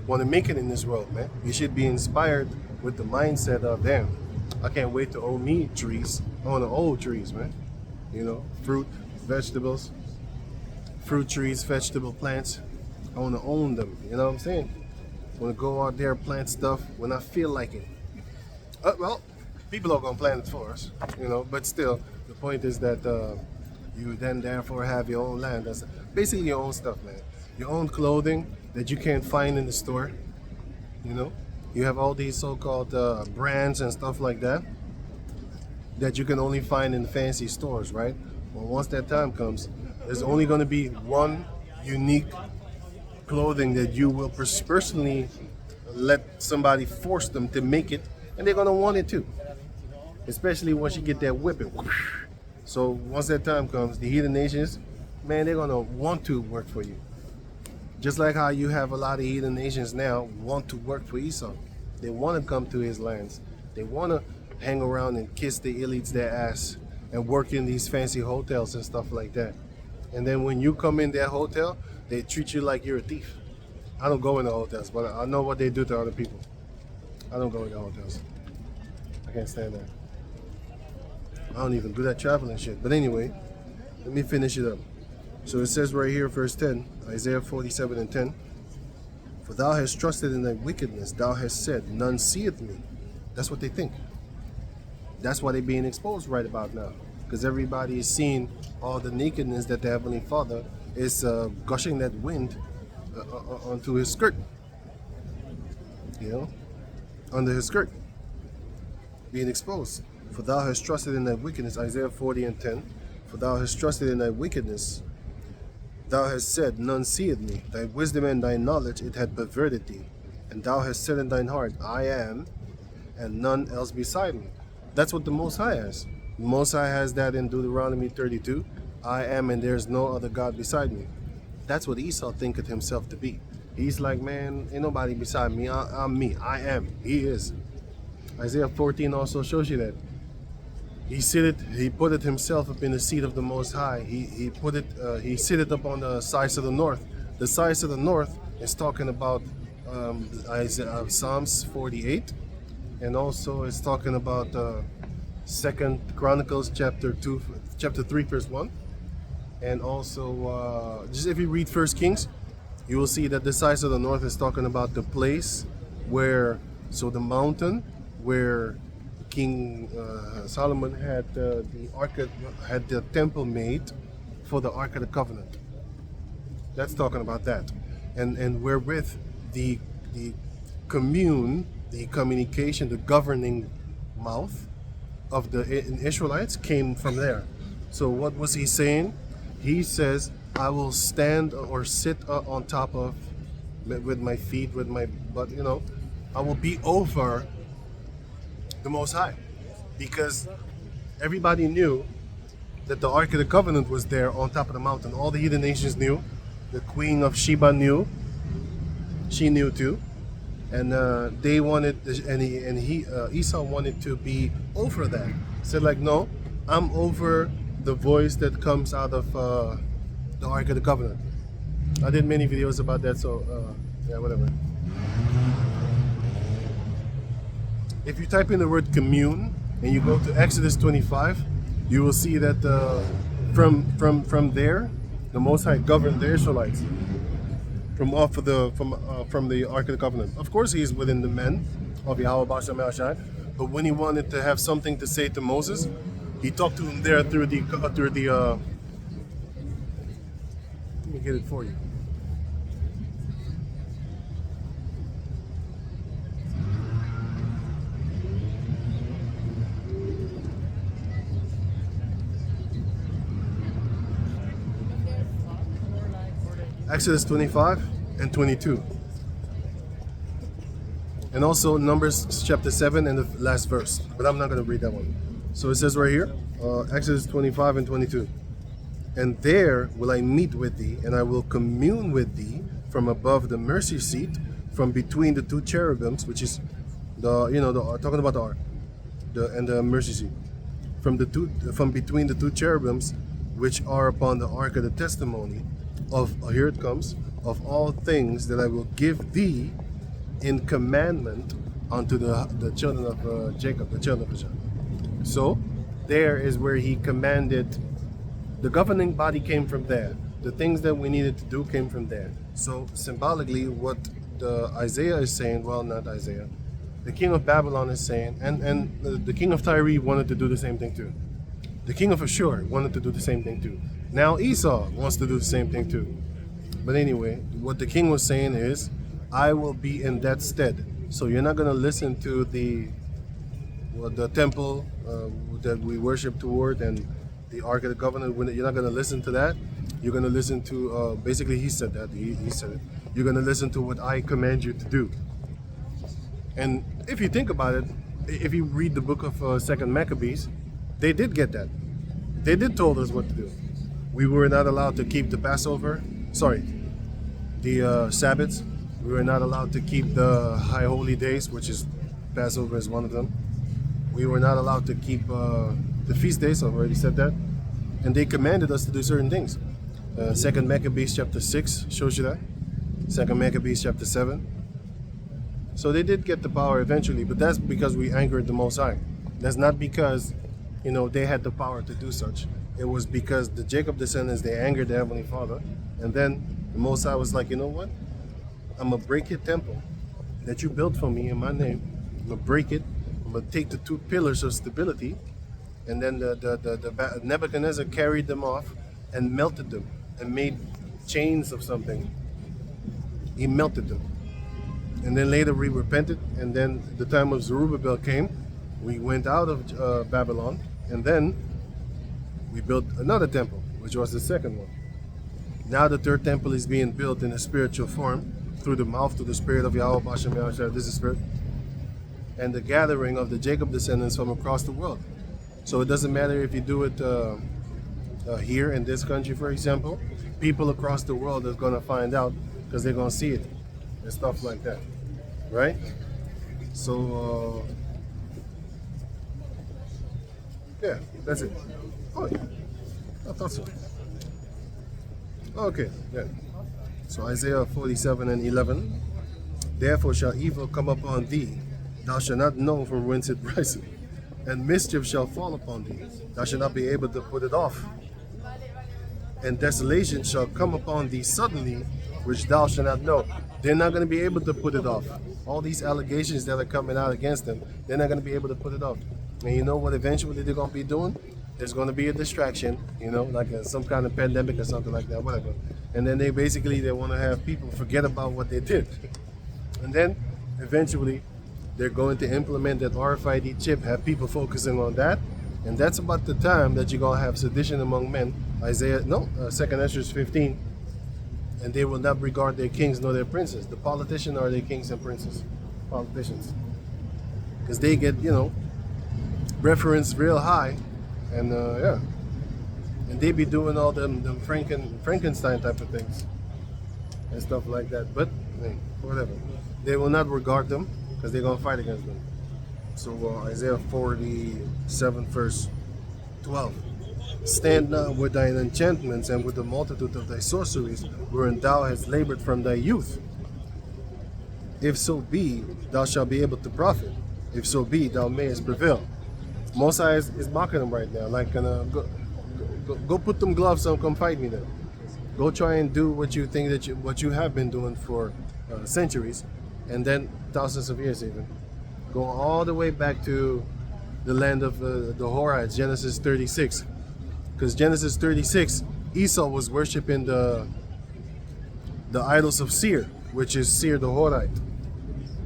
want to make it in this world, man. You should be inspired with the mindset of, damn, I can't wait to own me trees. I want to own trees, man. Fruit, vegetables, fruit trees, vegetable plants. I want to own them. You know what I'm saying? I want to go out there and plant stuff when I feel like it. Well, people are going to plant it for us, but still, the point is that you then therefore have your own land. That's basically your own stuff, man. Your own clothing that you can't find in the store. You have all these so-called brands and stuff like that you can only find in fancy stores, right? Well, once that time comes, There's only going to be one unique clothing that you will personally let somebody force them to make it, and they're going to want it too. Especially once you get that whipping. So once that time comes, the heathen nations, man, they're going to want to work for you. Just like how you have a lot of heathen nations now want to work for Esau. They want to come to his lands. They want to hang around and kiss the elites their ass and work in these fancy hotels and stuff like that. And then when you come in their hotel, they treat you like you're a thief. I don't go in the hotels, but I know what they do to other people. I don't go in the hotels. I can't stand that. I don't even do that traveling shit. But anyway, let me finish it up. So it says right here, verse 10, Isaiah 47 and 10. For thou hast trusted in thy wickedness, thou hast said, none seeth me. That's what they think. That's why they're being exposed right about now. Because everybody is seeing all the nakedness that the Heavenly Father is gushing that wind onto his skirt. You know? Under his skirt. Being exposed. For thou hast trusted in thy wickedness, Isaiah 40 and 10. For thou hast trusted in thy wickedness, thou hast said, none seeth me. Thy wisdom and thy knowledge, it had perverted thee. And thou hast said in thine heart, I am, and none else beside me. That's what the Most High has. The Most High has that in Deuteronomy 32. I am, and there's no other God beside me. That's what Esau thinketh himself to be. He's like, man, ain't nobody beside me. I'm me. I am. He is. Isaiah 14 also shows you that. He putteth himself up in the seat of the Most High. He sitteth up on the sides of the north. The sides of the north is talking about Psalms 48, and also it's talking about 2 Chronicles chapter 3 verse 1, and also just if you read 1 Kings, you will see that the sides of the north is talking about the place where, so the mountain where King Solomon had the temple made for the Ark of the Covenant. That's talking about that, and wherewith the commune, the communication, the governing mouth of the Israelites came from there. So what was he saying? He says, "I will stand or sit on top of, with my feet, with my butt. You know, I will be over the Most High," because everybody knew that the Ark of the Covenant was there on top of the mountain. All the heathen nations knew. The Queen of Sheba knew. She knew too, and they wanted, Esau wanted to be over that. Said like, no, I'm over the voice that comes out of the Ark of the Covenant. I did many videos about that, so yeah, whatever. If you type in the word commune and you go to Exodus 25, you will see that from there, the Most High governed the Israelites from the Ark of the Covenant. Of course, he's within the men of Yahweh Basham Shai, but when he wanted to have something to say to Moses, he talked to him there through the. Let me get it for you. Exodus 25 and 22. And also Numbers chapter 7 and the last verse. But I'm not going to read that one. So it says right here, Exodus 25 and 22. And there will I meet with thee, and I will commune with thee from above the mercy seat, from between the two cherubims, which is talking about the ark, and the mercy seat. From between the two cherubims, which are upon the ark of the testimony, here it comes, of all things that I will give thee in commandment unto the children of Jacob, the children of Israel. So there is where he commanded. The governing body came from there. The things that we needed to do came from there. So symbolically, what Isaiah is saying, well, not Isaiah, the king of Babylon is saying, and the king of Tyre wanted to do the same thing too. The king of Ashur wanted to do the same thing too. Now Esau wants to do the same thing too. But anyway, what the king was saying is, I will be in that stead. So you're not going to listen to the temple that we worship toward and the Ark of the Covenant. You're not going to listen to that. You're going to listen to, basically he said that, he said it. You're going to listen to what I command you to do. And if you think about it, if you read the book of Second Maccabees, they did get that. They did told us what to do. We were not allowed to keep the Passover, the Sabbaths. We were not allowed to keep the high holy days, which is Passover is one of them. We were not allowed to keep the feast days, I've already said that. And they commanded us to do certain things. Second Maccabees chapter 6 shows you that. Second Maccabees chapter 7. So they did get the power eventually, but that's because we angered the Most High. That's not because, they had the power to do such. It was because the Jacob descendants, they angered the Heavenly Father. And then the Most High was like, you know what? I'm going to break your temple that you built for me in my name. I'm going to break it. I'm going to take the 2 pillars of stability. And then the Nebuchadnezzar carried them off and melted them and made chains of something. He melted them. And then later we repented. And then the time of Zerubbabel came. We went out of Babylon. And then we built another temple, which was the second one. Now the third temple is being built in a spiritual form through the mouth to the spirit of Yahweh Bashem Yahushua, this is spirit, and the gathering of the Jacob descendants from across the world. So it doesn't matter if you do it here in this country, for example. People across the world are going to find out because they're going to see it and stuff like that, right? So, yeah, that's it. Oh, yeah. I thought so. Okay, yeah. So Isaiah 47:11. Therefore shall evil come upon thee, thou shalt not know from whence it riseth, and mischief shall fall upon thee, thou shalt not be able to put it off. And desolation shall come upon thee suddenly, which thou shalt not know. They're not going to be able to put it off. All these allegations that are coming out against them, they're not going to be able to put it off. And you know what eventually they're going to be doing? There's going to be a distraction, like some kind of pandemic or something like that, whatever. And then they want to have people forget about what they did. And then eventually they're going to implement that RFID chip, have people focusing on that. And that's about the time that you're going to have sedition among men. 2nd Ezra 15. And they will not regard their kings nor their princes. The politicians are their kings and princes. Politicians. Because they get, referenced real high. And yeah, and they be doing all them Frankenstein type of things and stuff like that. But hey, whatever, they will not regard them because they're gonna fight against them. So Isaiah 47 verse 12. Stand now with thine enchantments and with the multitude of thy sorceries, wherein thou hast labored from thy youth. If so be, thou shalt be able to profit. If so be, thou mayest prevail. Mosai is mocking them right now, like, go put them gloves on, come fight me then. Go try and do what you think what you have been doing for centuries, and then thousands of years even. Go all the way back to the land of the Horites, Genesis 36. Because Genesis 36, Esau was worshiping the idols of Seir, which is Seir the Horite.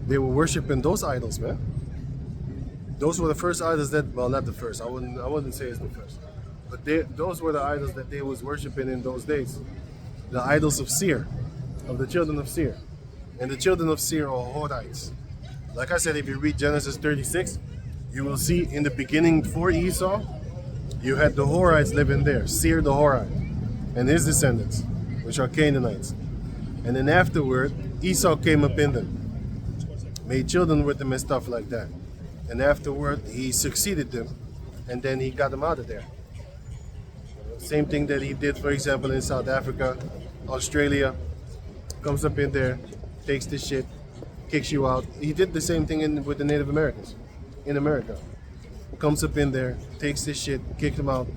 They were worshiping those idols, man. Those were the first idols not the first, I wouldn't say it's the first. But those were the idols that they was worshiping in those days. The idols of Seir, of the children of Seir. And the children of Seir are Horites. Like I said, if you read Genesis 36, you will see in the beginning for Esau, you had the Horites living there, Seir the Horite, and his descendants, which are Canaanites. And then afterward, Esau came up in them, made children with them and stuff like that. And afterward, he succeeded them, and then he got them out of there. Same thing that he did, for example, in South Africa, Australia, comes up in there, takes the shit, kicks you out. He did the same thing with the Native Americans in America. Comes up in there, takes this shit, kicks them out,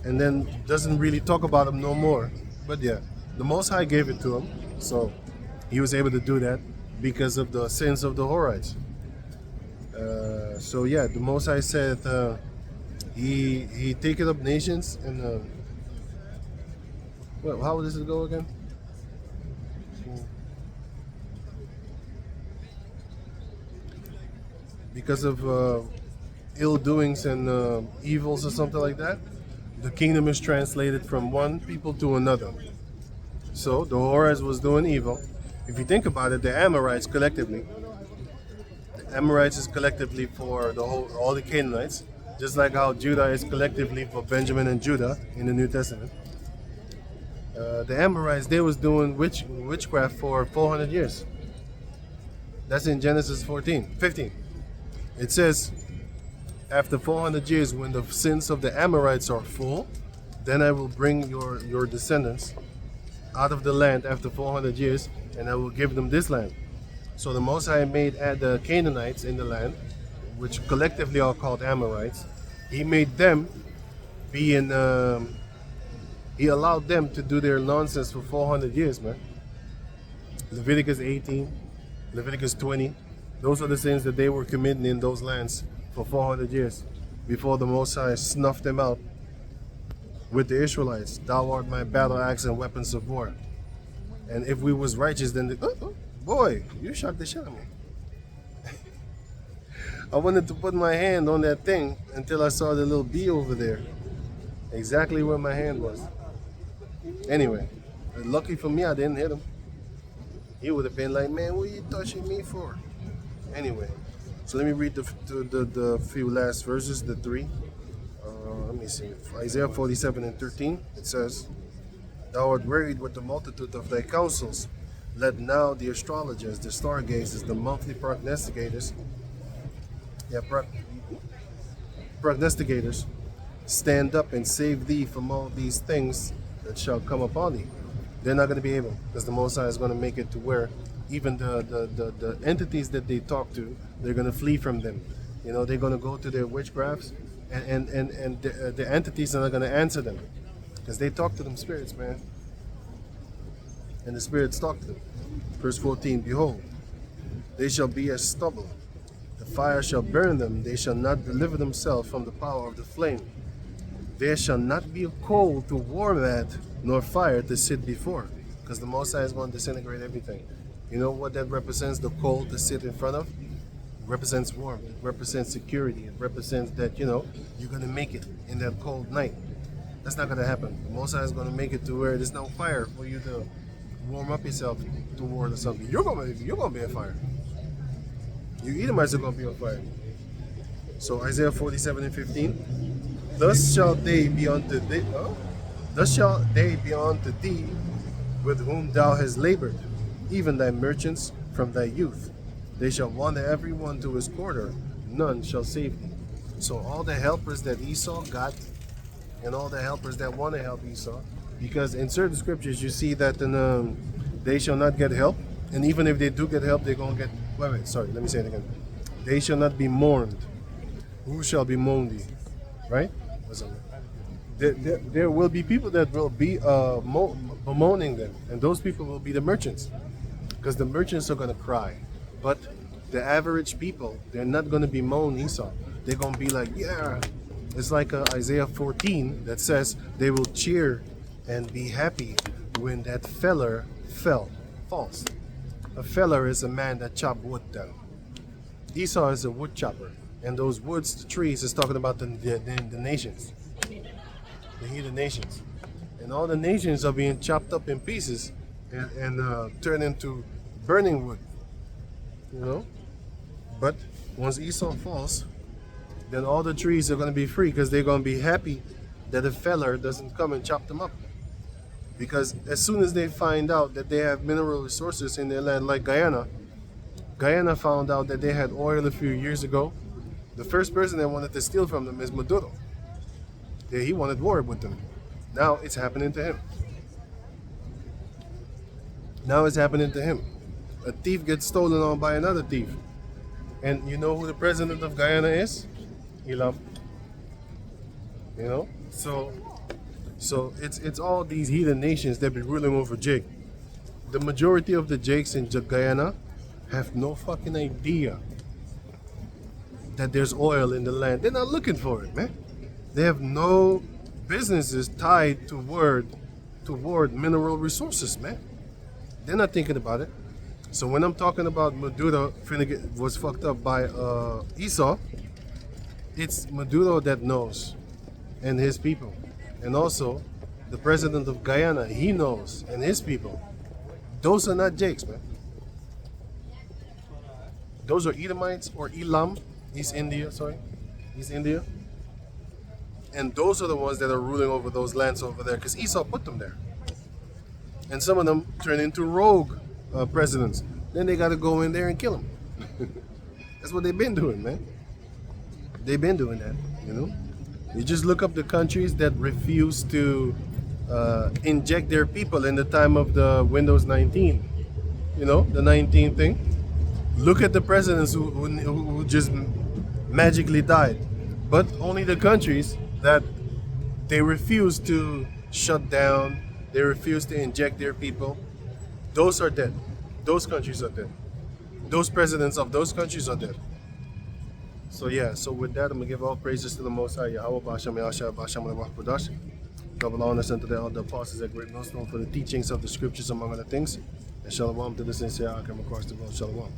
and then doesn't really talk about them no more. But yeah, the Most High gave it to him, so he was able to do that because of the sins of the Horites. So yeah, the Most High said he taketh up nations and well, how does it go again? Because of ill doings and evils or something like that, the kingdom is translated from one people to another. So the Horus was doing evil. If you think about it, the Amorites collectively, the Amorites is collectively for all the Canaanites, just like how Judah is collectively for Benjamin and Judah in the New Testament. The Amorites, they was doing witchcraft for 400 years. That's in Genesis 15. It says, after 400 years, when the sins of the Amorites are full, then I will bring your descendants out of the land after 400 years, and I will give them this land. So the Most High made the Canaanites in the land, which collectively are called Amorites. He made them be in. He allowed them to do their nonsense for 400 years, man. Leviticus 18, Leviticus 20. Those are the sins that they were committing in those lands for 400 years before the Most High snuffed them out with the Israelites. Thou art my battle axe and weapons of war. And if we was righteous, then boy, you shot the shit at me. I wanted to put my hand on that thing until I saw the little bee over there. Exactly where my hand was. Anyway, lucky for me, I didn't hit him. He would have been like, man, what are you touching me for? Anyway, so let me read the few last verses, the three. Let me see. Isaiah 47:13, it says, Thou art wearied with the multitude of thy counsels. Let now the astrologers, the stargazers, the monthly prognosticators, prognosticators, stand up and save thee from all these things that shall come upon thee. They're not going to be able, because the Most High is going to make it to where even the entities that they talk to, they're going to flee from them. You know, they're going to go to their witchcrafts, and the entities are not going to answer them, because they talk to them spirits, man. And the spirits talk to them. Verse 14, Behold, they shall be as stubble. The fire shall burn them. They shall not deliver themselves from the power of the flame. There shall not be a coal to warm at, nor fire to sit before. Because the Most High is going to disintegrate everything. You know what that represents, the coal to sit in front of? It represents warmth. It represents security. It represents that, you know, you're going to make it in that cold night. That's not going to happen. The Most High is going to make it to where there's no fire for you to warm up yourself toward something. You're going to be on fire. You Edomites are going to be on fire. So Isaiah 47:15. Thus shall they be unto thee, with whom thou hast labored, even thy merchants from thy youth. They shall wander every one to his quarter, none shall save thee. So all the helpers that Esau got, and all the helpers that want to help Esau, because in certain scriptures you see that they shall not get help, and even if they do get help, they're going to get, let me say it again. They shall not be mourned. Who shall bemoan thee? Right? There will be people that will be bemoaning them, and those people will be the merchants, because the merchants are going to cry. But the average people, they're not going to bemoan Esau. They're going to be like, yeah. It's like Isaiah 14 that says they will cheer and be happy when that feller falls. A feller is a man that chop wood down. Esau is a wood chopper, and those woods, the trees, is talking about the nations, the heathen nations, and all the nations are being chopped up in pieces and turned into burning wood. You know, but once Esau falls, then all the trees are going to be free, because they're going to be happy that a feller doesn't come and chop them up. Because as soon as they find out that they have mineral resources in their land, like Guyana found out that they had oil a few years ago. The first person that wanted to steal from them is Maduro. Yeah, he wanted war with them. Now it's happening to him. A thief gets stolen on by another thief. And you know who the president of Guyana is? Elam. You know? So it's all these heathen nations that be ruling over Jake. The majority of the Jakes in Guyana have no fucking idea that there's oil in the land. They're not looking for it, man. They have no businesses tied toward mineral resources, man. They're not thinking about it. So when I'm talking about Maduro was fucked up by Esau, it's Maduro that knows, and his people. And also, the president of Guyana, he knows, and his people, those are not Jakes, man. Those are Edomites or Elam, East India, sorry. East India. And those are the ones that are ruling over those lands over there because Esau put them there. And some of them turn into rogue presidents. Then they got to go in there and kill them. That's what they've been doing, man. They've been doing that, you know. You just look up the countries that refuse to inject their people in the time of the Windows 19. You know, the 19 thing. Look at the presidents who just magically died. But only the countries that they refuse to shut down, they refuse to inject their people, those are dead. Those countries are dead. Those presidents of those countries are dead. So yeah, so with that, I'm going to give all praises to the Most High, Yahweh, Ba'ashem, Yahshua, Ba'ashem, Ba'akudash. Double honors unto the elder apostles at Great Millstone for the teachings of the scriptures, among other things. And shalom to the sincere outcome across the world. Shalom.